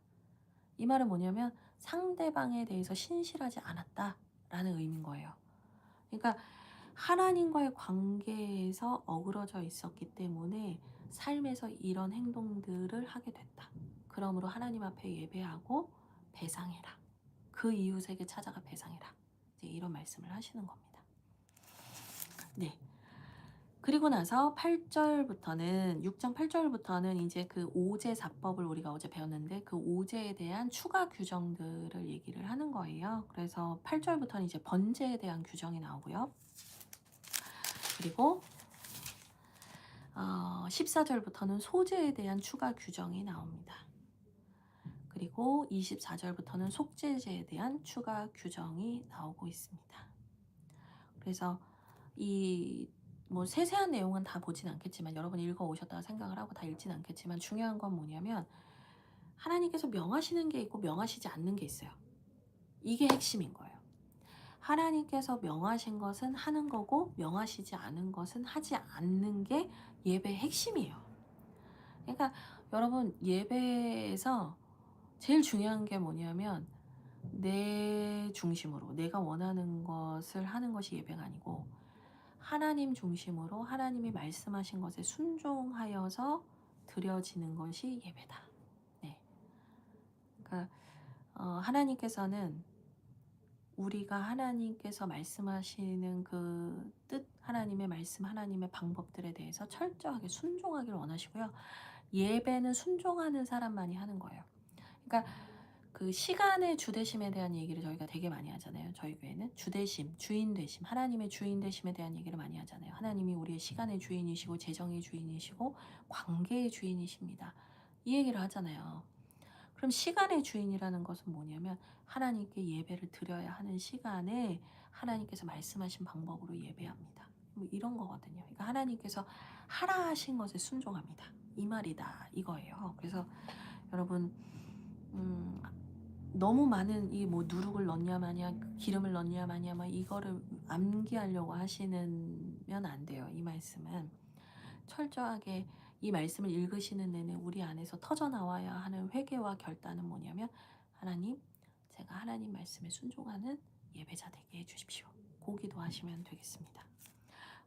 이 말은 뭐냐면 상대방에 대해서 신실하지 않았다라는 의미인 거예요. 그러니까 하나님과의 관계에서 어그러져 있었기 때문에 삶에서 이런 행동들을 하게 됐다. 그러므로 하나님 앞에 예배하고 배상해라. 그 이웃에게 찾아가 배상해라. 이제 이런 말씀을 하시는 겁니다. 네. 그리고 나서 8절부터는 6장 8절부터는 이제 그 오제사법을 우리가 어제 배웠는데 그 오제에 대한 추가 규정들을 얘기를 하는 거예요. 그래서 8절부터는 이제 번제에 대한 규정이 나오고요. 그리고 14절부터는 소제에 대한 추가 규정이 나옵니다. 그리고 24절부터는 속죄제에 대한 추가 규정이 나오고 있습니다. 그래서 이 뭐 세세한 내용은 다 보진 않겠지만 여러분이 읽어 오셨다고 생각을 하고 다 읽진 않겠지만 중요한 건 뭐냐면 하나님께서 명하시는 게 있고 명하시지 않는 게 있어요. 이게 핵심인 거예요. 하나님께서 명하신 것은 하는 거고 명하시지 않은 것은 하지 않는 게 예배의 핵심이에요. 그러니까 여러분 예배에서 제일 중요한 게 뭐냐면 내 중심으로 내가 원하는 것을 하는 것이 예배가 아니고 하나님 중심으로 하나님이 말씀하신 것에 순종하여서 드려지는 것이 예배다. 네. 그러니까 하나님께서는 우리가 하나님께서 말씀하시는 그 뜻, 하나님의 말씀, 하나님의 방법들에 대해서 철저하게 순종하기를 원하시고요. 예배는 순종하는 사람만이 하는 거예요. 그러니까 그 시간의 주되심에 대한 얘기를 저희가 되게 많이 하잖아요. 저희 교회는 주되심, 주인 되심, 하나님의 주인 되심에 대한 얘기를 많이 하잖아요. 하나님이 우리의 시간의 주인이시고 재정의 주인이시고 관계의 주인이십니다. 이 얘기를 하잖아요. 그럼 시간의 주인이라는 것은 뭐냐면 하나님께 예배를 드려야 하는 시간에 하나님께서 말씀하신 방법으로 예배합니다. 뭐 이런 거거든요. 그러니까 하나님께서 하라 하신 것에 순종합니다. 이 말이다 이거예요. 그래서 여러분 너무 많은 이 뭐 누룩을 넣냐 마냐 기름을 넣냐 마냐 막 이거를 암기하려고 하시면 안 돼요. 이 말씀은 철저하게 이 말씀을 읽으시는 내내 우리 안에서 터져나와야 하는 회개와 결단은 뭐냐면 하나님 제가 하나님 말씀에 순종하는 예배자 되게 해주십시오. 고 기도하시면 되겠습니다.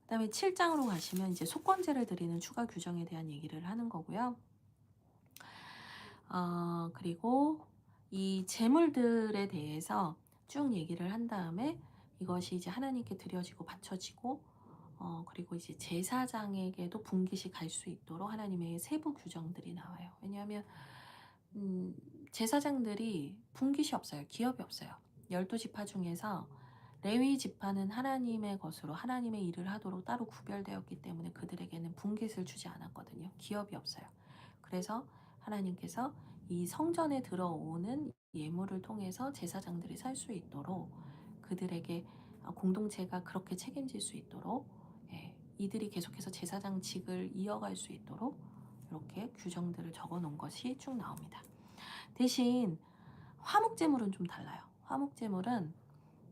그 다음에 7장으로 가시면 이제 속건제를 드리는 추가 규정에 대한 얘기를 하는 거고요. 그리고 이 제물들에 대해서 쭉 얘기를 한 다음에 이것이 이제 하나님께 드려지고 바쳐지고 그리고 이제 제사장에게도 분깃이 갈 수 있도록 하나님의 세부 규정들이 나와요. 왜냐하면 제사장들이 분깃이 없어요. 기업이 없어요. 12지파 중에서 레위 지파는 하나님의 것으로 하나님의 일을 하도록 따로 구별되었기 때문에 그들에게는 분깃을 주지 않았거든요. 기업이 없어요. 그래서 하나님께서 이 성전에 들어오는 예물을 통해서 제사장들이 살 수 있도록 그들에게 공동체가 그렇게 책임질 수 있도록 이들이 계속해서 제사장직을 이어갈 수 있도록 이렇게 규정들을 적어 놓은 것이 쭉 나옵니다. 대신 화목제물은 좀 달라요. 화목제물은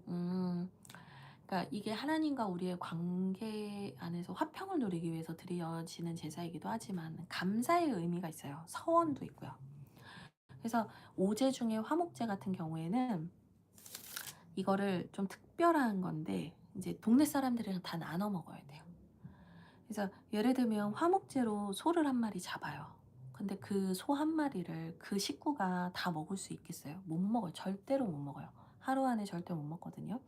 그러니까 이게 하나님과 우리의 관계 안에서 화평을 누리기 위해서 드려지는 제사이기도 하지만 감사의 의미가 있어요. 서원도 있고요. 그래서 오제 중에 화목제 같은 경우에는 이거를 좀 특별한 건데 이제 동네 사람들이랑 다 나눠 먹어야 돼요. 그래서 예를 들면 화목제로 소를 한 마리 잡아요. 근데 그 소 한 마리를 그 식구가 다 먹을 수 있겠어요? 못 먹어요. 절대로 못 먹어요. 하루 안에 절대 못 먹거든요.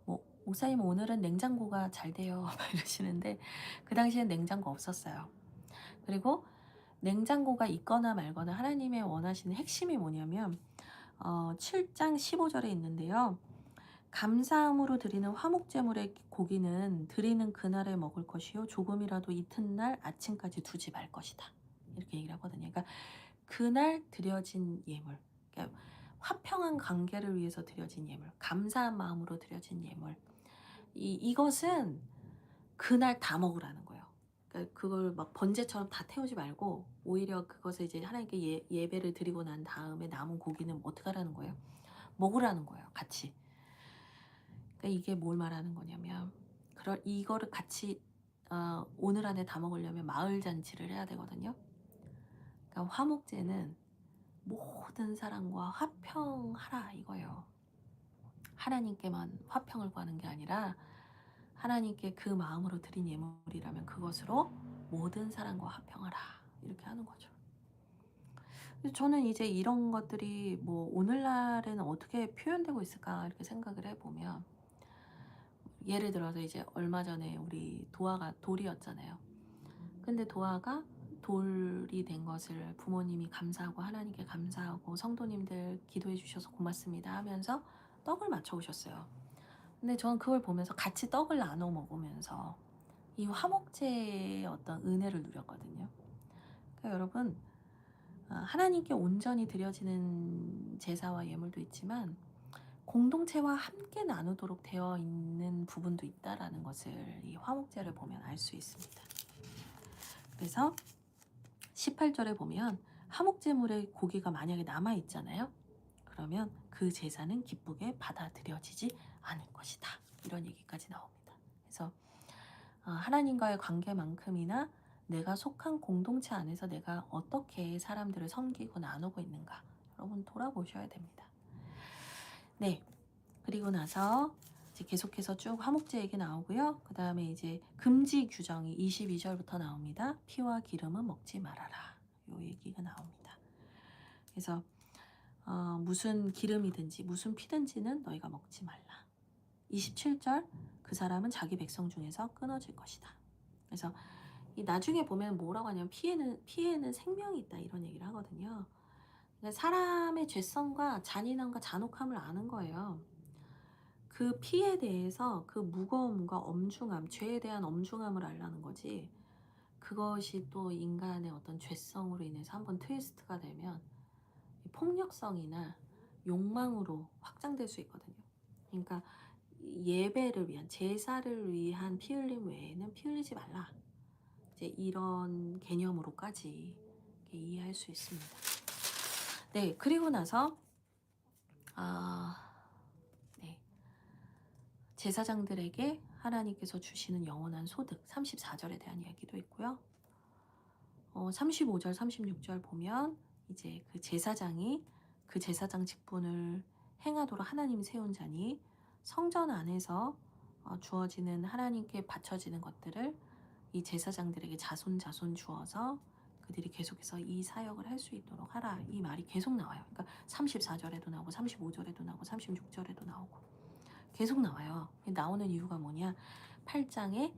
뭐 목사님 오늘은 냉장고가 잘 돼요 막 이러시는데 그 당시엔 냉장고 없었어요. 그리고 냉장고가 있거나 말거나 하나님의 원하시는 핵심이 뭐냐면 7장 15절에 있는데요. 감사함으로 드리는 화목제물의 고기는 드리는 그날에 먹을 것이요 조금이라도 이튿날 아침까지 두지 말 것이다. 이렇게 얘기를 하거든요. 그러니까 그날 드려진 예물, 그러니까 화평한 관계를 위해서 드려진 예물, 감사한 마음으로 드려진 예물, 이것은 그날 다 먹으라는 거예요. 그러니까 그걸 막 번제처럼 다 태우지 말고 오히려 그것을 이제 하나님께 예배를 드리고 난 다음에 남은 고기는 어떻게 하라는 거예요? 먹으라는 거예요. 같이. 그러니까 이게 뭘 말하는 거냐면 이거를 같이 오늘 안에 다 먹으려면 마을 잔치를 해야 되거든요. 그러니까 화목제는 모든 사람과 화평하라 이거예요. 하나님께만 화평을 구하는 게 아니라 하나님께 그 마음으로 드린 예물이라면 그것으로 모든 사람과 화평하라 이렇게 하는 거죠. 저는 이제 이런 것들이 뭐 오늘날에는 어떻게 표현되고 있을까 이렇게 생각을 해보면 예를 들어서 이제 얼마 전에 우리 도아가 돌이었잖아요. 근데 도아가 돌이 된 것을 부모님이 감사하고 하나님께 감사하고 성도님들 기도해 주셔서 고맙습니다 하면서 떡을 맞춰 오셨어요. 근데 저는 그걸 보면서 같이 떡을 나눠 먹으면서 이 화목제의 어떤 은혜를 누렸거든요. 그러니까 여러분, 하나님께 온전히 드려지는 제사와 예물도 있지만 공동체와 함께 나누도록 되어 있는 부분도 있다라는 것을 이 화목제를 보면 알 수 있습니다. 그래서 18절에 보면 화목제물에 고기가 만약에 남아 있잖아요. 그러면 그 제사는 기쁘게 받아들여지지 않을 것이다. 이런 얘기까지 나옵니다. 그래서 하나님과의 관계만큼이나 내가 속한 공동체 안에서 내가 어떻게 사람들을 섬기고 나누고 있는가, 여러분 돌아보셔야 됩니다. 네. 그리고 나서 이제 계속해서 쭉 화목제 얘기 나오고요. 그 다음에 이제 금지 규정이 22절부터 나옵니다. 피와 기름은 먹지 말아라. 요 얘기가 나옵니다. 그래서 무슨 기름이든지 무슨 피든지는 너희가 먹지 말라. 27절, 그 사람은 자기 백성 중에서 끊어질 것이다. 그래서 이 나중에 보면 뭐라고 하냐면 피에는 생명이 있다 이런 얘기를 하거든요. 그러니까 사람의 죄성과 잔인함과 잔혹함을 아는 거예요. 그 피에 대해서 그 무거움과 엄중함, 죄에 대한 엄중함을 알라는 거지. 그것이 또 인간의 어떤 죄성으로 인해서 한번 트위스트가 되면 폭력성이나 욕망으로 확장될 수 있거든요. 그러니까 예배를 위한, 제사를 위한 피 흘림 외에는 피 흘리지 말라. 이제 이런 개념으로까지 이해할 수 있습니다. 네, 그리고 나서 네, 제사장들에게 하나님께서 주시는 영원한 소득 34절에 대한 이야기도 있고요. 35절, 36절 보면 이제 그 제사장이 그 제사장 직분을 행하도록 하나님이 세운 자니 성전 안에서 주어지는 하나님께 바쳐지는 것들을 이 제사장들에게 자손 주어서 그들이 계속해서 이 사역을 할 수 있도록 하라. 이 말이 계속 나와요. 그러니까 34절에도 나오고 35절에도 나오고 36절에도 나오고 계속 나와요. 나오는 이유가 뭐냐? 8장에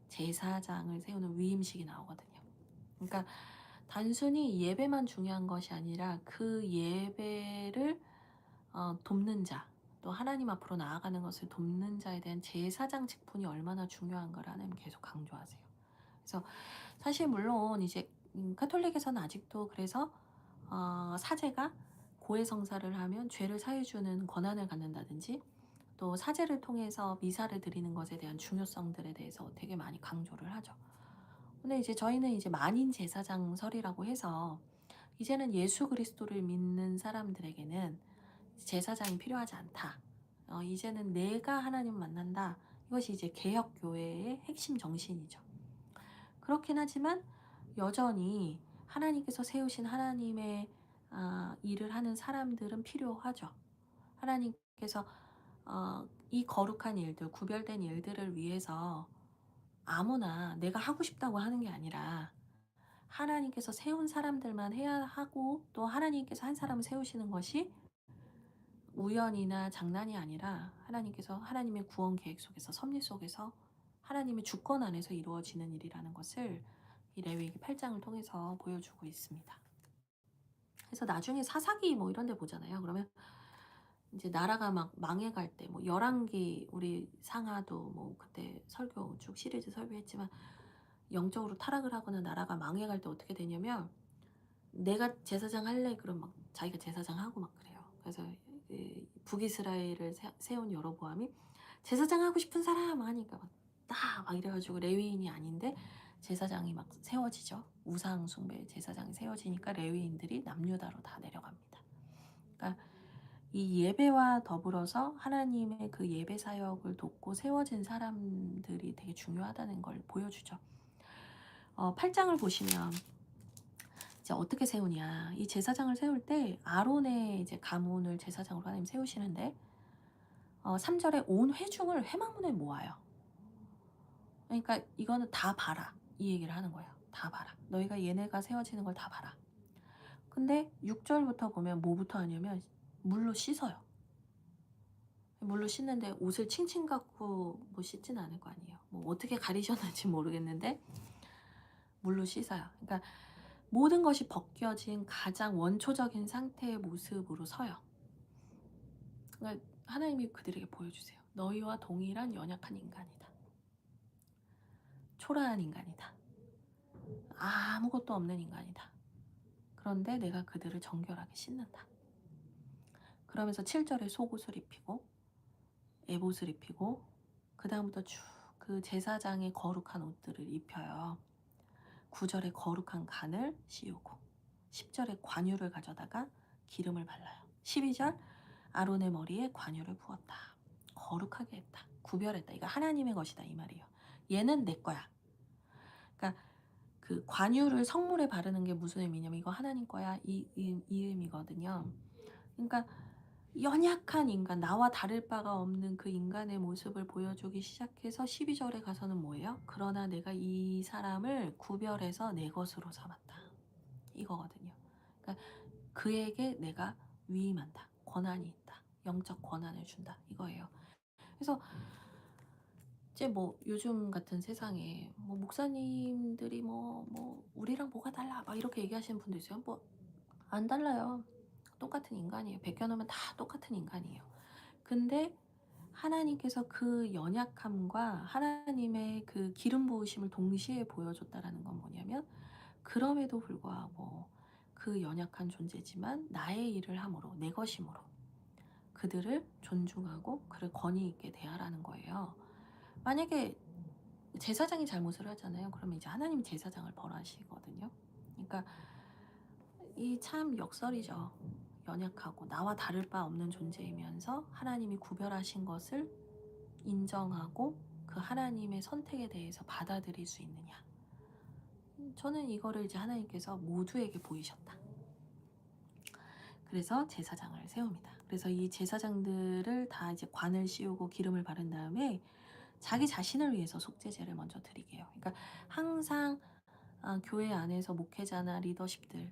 제사장을 세우는 위임식이 나오거든요. 그러니까 단순히 예배만 중요한 것이 아니라 그 예배를 돕는 자, 또 하나님 앞으로 나아가는 것을 돕는 자에 대한 제사장 직분이 얼마나 중요한가를 하나님 계속 강조하세요. 그래서 사실 물론 이제 카톨릭에서는 아직도 그래서 사제가 고해 성사를 하면 죄를 사해주는 권한을 갖는다든지 또 사제를 통해서 미사를 드리는 것에 대한 중요성들에 대해서 되게 많이 강조를 하죠. 근데 이제 저희는 이제 만인 제사장설이라고 해서 이제는 예수 그리스도를 믿는 사람들에게는 제사장이 필요하지 않다. 이제는 내가 하나님 만난다. 이것이 이제 개혁 교회의 핵심 정신이죠. 그렇긴 하지만 여전히 하나님께서 세우신 하나님의 일을 하는 사람들은 필요하죠. 하나님께서 이 거룩한 일들, 구별된 일들을 위해서 아무나 내가 하고 싶다고 하는 게 아니라 하나님께서 세운 사람들만 해야 하고 또 하나님께서 한 사람을 세우시는 것이 우연이나 장난이 아니라 하나님께서 하나님의 구원 계획 속에서 섭리 속에서 하나님의 주권 안에서 이루어지는 일이라는 것을 이 레위기 8장을 통해서 보여주고 있습니다. 그래서 나중에 사사기 뭐 이런 데 보잖아요. 그러면 이제 나라가 막 망해갈 때 뭐 열왕기 우리 상하도 뭐 그때 설교 쭉 시리즈 설교했지만 영적으로 타락을 하거나 나라가 망해갈 때 어떻게 되냐면 내가 제사장 할래 그럼 막 자기가 제사장 하고 막 그래요. 그래서 북이스라엘을 세운 여로보암이 제사장 하고 싶은 사람 하니까 막 이래가지고 레위인이 아닌데 제사장이 막 세워지죠. 우상 숭배 제사장이 세워지니까 레위인들이 남유다로 다 내려갑니다. 그러니까 이 예배와 더불어서 하나님의 그 예배 사역을 돕고 세워진 사람들이 되게 중요하다는 걸 보여주죠. 8장을 보시면 이제 어떻게 세우냐. 이 제사장을 세울 때 아론의 이제 가문을 제사장으로 하나님 세우시는데 3절에 온 회중을 회막문에 모아요. 그러니까 이거는 다 봐라. 이 얘기를 하는 거예요. 다 봐라. 너희가 얘네가 세워지는 걸 다 봐라. 근데 6절부터 보면 뭐부터 하냐면 물로 씻어요. 물로 씻는데 옷을 칭칭 갖고 뭐 씻진 않을 거 아니에요. 뭐 어떻게 가리셨는지 모르겠는데 물로 씻어요. 그러니까 모든 것이 벗겨진 가장 원초적인 상태의 모습으로 서요. 그러니까 하나님이 그들에게 보여주세요. 너희와 동일한 연약한 인간이다. 초라한 인간이다. 아무것도 없는 인간이다. 그런데 내가 그들을 정결하게 씻는다. 그러면서 7절에 속옷을 입히고 에봇을 입히고 그 다음부터 쭉 그 제사장의 거룩한 옷들을 입혀요. 9절에 거룩한 간을 씌우고 10절에 관유를 가져다가 기름을 발라요. 12절 아론의 머리에 관유를 부었다. 거룩하게 했다. 구별했다. 이거 하나님의 것이다 이 말이에요. 얘는 내 거야. 그러니까 그 관유를 성물에 바르는 게 무슨 의미냐면 이거 하나님 거야 이 의미거든요. 그러니까 연약한 인간, 나와 다를 바가 없는 그 인간의 모습을 보여주기 시작해서 12절에 가서는 뭐예요? 그러나 내가 이 사람을 구별해서 내 것으로 삼았다. 이거거든요. 그러니까 그에게 내가 위임한다. 권한이 있다. 영적 권한을 준다. 이거예요. 그래서 이제 뭐 요즘 같은 세상에 뭐 목사님들이 뭐 우리랑 뭐가 달라 막 이렇게 얘기하시는 분도 있어요. 뭐 안 달라요. 똑같은 인간이에요. 베껴놓으면 다 똑같은 인간이에요. 근데 하나님께서 그 연약함과 하나님의 그 기름 부으심을 동시에 보여줬다라는 건 뭐냐면 그럼에도 불구하고 그 연약한 존재지만 나의 일을 함으로 내 것임으로 그들을 존중하고 그를 권위 있게 대하라는 거예요. 만약에 제사장이 잘못을 하잖아요. 그러면 이제 하나님이 제사장을 벌하시거든요. 그러니까 이 참 역설이죠. 연약하고 나와 다를 바 없는 존재이면서 하나님이 구별하신 것을 인정하고 그 하나님의 선택에 대해서 받아들일 수 있느냐. 저는 이거를 이제 하나님께서 모두에게 보이셨다. 그래서 제사장을 세웁니다. 그래서 이 제사장들을 다 이제 관을 씌우고 기름을 바른 다음에 자기 자신을 위해서 속죄제를 먼저 드리게요. 그러니까 항상 교회 안에서 목회자나 리더십들,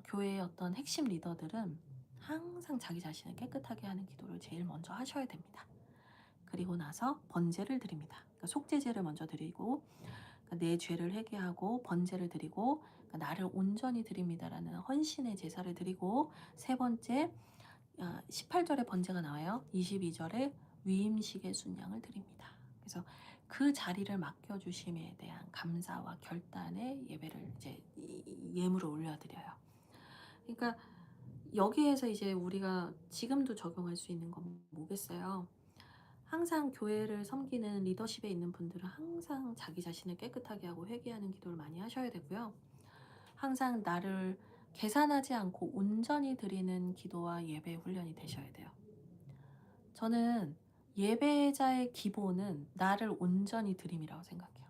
교회의 어떤 핵심 리더들은 항상 자기 자신을 깨끗하게 하는 기도를 제일 먼저 하셔야 됩니다. 그리고 나서 번제를 드립니다. 그러니까 속죄제를 먼저 드리고 그러니까 내 죄를 회개하고 번제를 드리고 그러니까 나를 온전히 드립니다라는 헌신의 제사를 드리고 세 번째 18절에 번제가 나와요. 22절에 위임식의 순양을 드립니다. 그래서 그 자리를 맡겨주심에 대한 감사와 결단의 예배를 이제 예물을 올려드려요. 그러니까 여기에서 이제 우리가 지금도 적용할 수 있는 건 뭐겠어요? 항상 교회를 섬기는 리더십에 있는 분들은 항상 자기 자신을 깨끗하게 하고 회개하는 기도를 많이 하셔야 되고요. 항상 나를 계산하지 않고 온전히 드리는 기도와 예배 훈련이 되셔야 돼요. 저는 예배자의 기본은 나를 온전히 드림이라고 생각해요.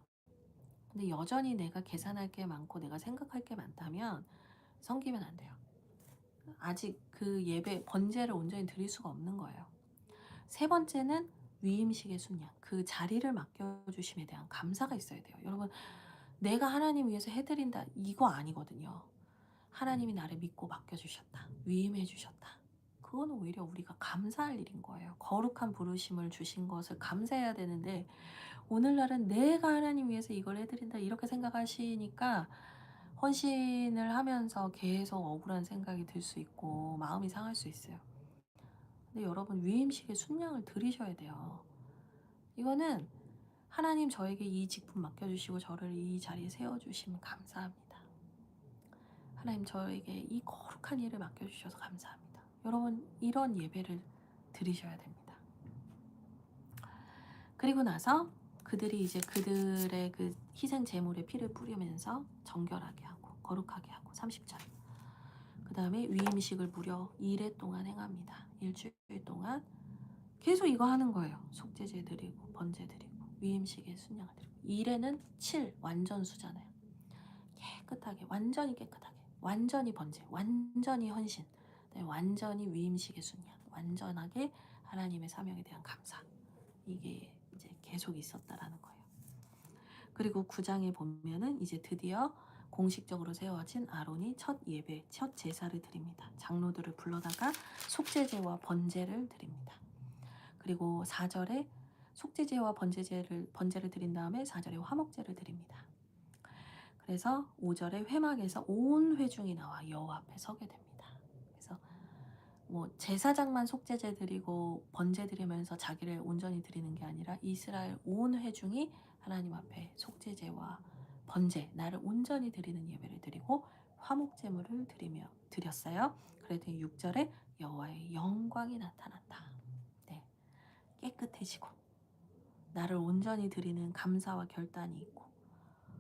근데 여전히 내가 계산할 게 많고 내가 생각할 게 많다면 섬기면 안 돼요. 아직 그 예배 번제를 온전히 드릴 수가 없는 거예요. 세 번째는 위임식의 순양, 그 자리를 맡겨주심에 대한 감사가 있어야 돼요. 여러분, 내가 하나님 위해서 해드린다 이거 아니거든요. 하나님이 나를 믿고 맡겨주셨다. 위임해 주셨다. 그거는 오히려 우리가 감사할 일인 거예요. 거룩한 부르심을 주신 것을 감사해야 되는데 오늘날은 내가 하나님 위해서 이걸 해드린다 이렇게 생각하시니까 헌신을 하면서 계속 억울한 생각이 들 수 있고 마음이 상할 수 있어요. 근데 여러분 위임식의 순양을 드리셔야 돼요. 이거는 하나님 저에게 이 직분 맡겨주시고 저를 이 자리에 세워주시면 감사합니다. 하나님 저에게 이 거룩한 일을 맡겨주셔서 감사합니다. 여러분 이런 예배를 드리셔야 됩니다. 그리고 나서 그들이 이제 그들의 그 희생 제물에 피를 뿌리면서 정결하게 하고 거룩하게 하고 30절 그 다음에 위임식을 무려 2일 동안 행합니다. 일주일 동안 계속 이거 하는 거예요. 속죄제 드리고 번제 드리고 위임식에 순양을 드리고 2일에는 7 완전수잖아요. 깨끗하게 완전히 깨끗하게 완전히 번제 완전히 헌신 완전히 위임식의 순양 완전하게 하나님의 사명에 대한 감사 이게 이제 계속 있었다라는 거예요. 그리고 9장에 보면은 이제 드디어 공식적으로 세워진 아론이 첫 예배, 첫 제사를 드립니다. 장로들을 불러다가 속죄제와 번제를 드립니다. 그리고 4절에 속죄제와 번제를 드린 다음에 4절에 화목제를 드립니다. 그래서 5절에 회막에서 온 회중이 나와 여호와 앞에 서게 됩니다. 그래서 뭐 제사장만 속죄제 드리고 번제 드리면서 자기를 온전히 드리는 게 아니라 이스라엘 온 회중이 하나님 앞에 속죄제와 번제, 나를 온전히 드리는 예배를 드리고 화목제물을 드렸어요. 그랬더니 6절에 여호와의 영광이 나타났다. 네, 깨끗해지고 나를 온전히 드리는 감사와 결단이 있고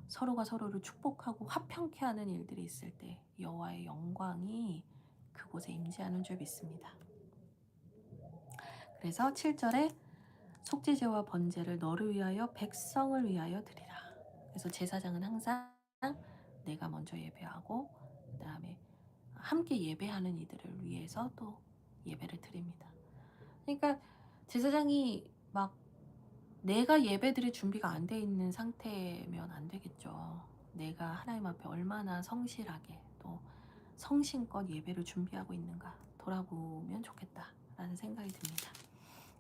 서로가 서로를 축복하고 화평케 하는 일들이 있을 때 여호와의 영광이 그곳에 임재하는 줄 믿습니다. 그래서 7절에 속죄제와 번제를 너를 위하여 백성을 위하여 드리라. 그래서 제사장은 항상 내가 먼저 예배하고 그 다음에 함께 예배하는 이들을 위해서 또 예배를 드립니다. 그러니까 제사장이 막 내가 예배드릴 준비가 안 돼 있는 상태면 안 되겠죠. 내가 하나님 앞에 얼마나 성실하게 또 성심껏 예배를 준비하고 있는가 돌아보면 좋겠다라는 생각이 듭니다.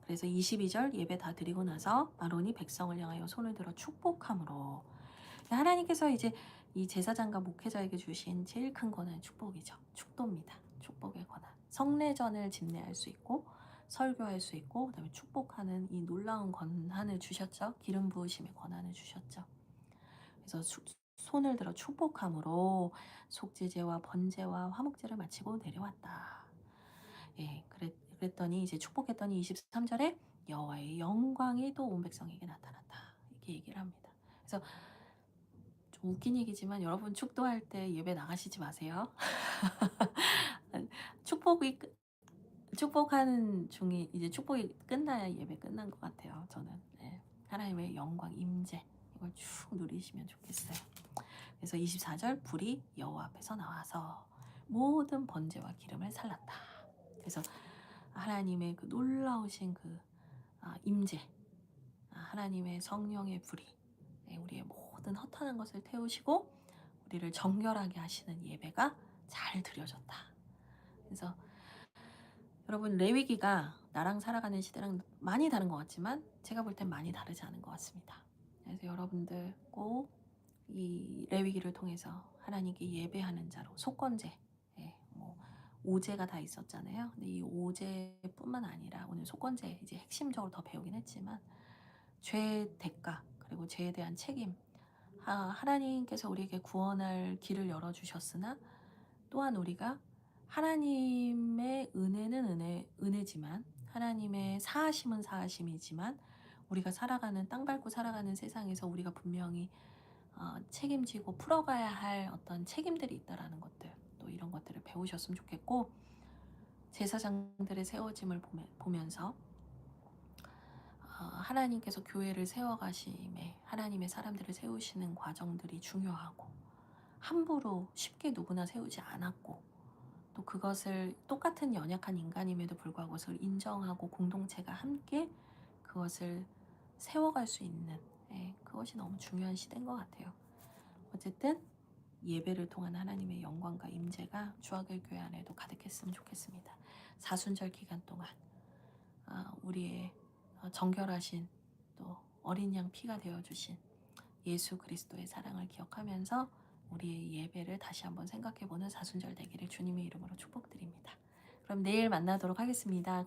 그래서 22절 예배 다 드리고 나서 아론이 백성을 향하여 손을 들어 축복함으로 하나님께서 이제 이 제사장과 목회자에게 주신 제일 큰 권한은 축복이죠. 축도입니다. 축복의 권한. 성례전을 집례할 수 있고 설교할 수 있고 그다음에 축복하는 이 놀라운 권한을 주셨죠. 기름 부으심의 권한을 주셨죠. 그래서 손을 들어 축복함으로 속죄제와 번제와 화목제를 마치고 내려왔다. 예, 그랬더니 이제 축복했더니 23절에 여호와의 영광이 또 온 백성에게 나타났다. 이렇게 얘기를 합니다. 그래서 좀 웃긴 얘기지만 여러분 축도할 때 예배 나가시지 마세요. 축복이 축복하는 중에 이제 축복이 끝나야 예배 끝난 것 같아요. 저는 네. 하나님의 영광 임재 이걸 쭉 누리시면 좋겠어요. 그래서 24절 불이 여호와 앞에서 나와서 모든 번제와 기름을 살랐다. 그래서 하나님의 그 놀라우신 그 임재, 하나님의 성령의 불이 우리의 모든 허탄한 것을 태우시고 우리를 정결하게 하시는 예배가 잘 드려졌다. 그래서 여러분 레위기가 나랑 살아가는 시대랑 많이 다른 것 같지만 제가 볼 땐 많이 다르지 않은 것 같습니다. 그래서 여러분들 꼭 이 레위기를 통해서 하나님께 예배하는 자로 속건제, 뭐 오제가 다 있었잖아요. 근데 이 오제뿐만 아니라 오늘 속건제 이제 핵심적으로 더 배우긴 했지만 죄의 대가 그리고 죄에 대한 책임, 하나님께서 우리에게 구원할 길을 열어주셨으나 또한 우리가 하나님의 은혜는 은혜지만 하나님의 사하심은 사하심이지만 우리가 살아가는 땅 밟고 살아가는 세상에서 우리가 분명히 책임지고 풀어가야 할 어떤 책임들이 있다라는 것들 또 이런 것들을 배우셨으면 좋겠고 제사장들의 세워짐을 보면서 하나님께서 교회를 세워가심에 하나님의 사람들을 세우시는 과정들이 중요하고 함부로 쉽게 누구나 세우지 않았고 또 그것을 똑같은 연약한 인간임에도 불구하고 그것을 인정하고 공동체가 함께 그것을 세워갈 수 있는 그것이 너무 중요한 시대인 것 같아요. 어쨌든 예배를 통한 하나님의 영광과 임재가 주하길 교회 안에도 가득했으면 좋겠습니다. 사순절 기간 동안 우리의 정결하신 또 어린 양 피가 되어주신 예수 그리스도의 사랑을 기억하면서 우리의 예배를 다시 한번 생각해보는 사순절 되기를 주님의 이름으로 축복드립니다. 그럼 내일 만나도록 하겠습니다.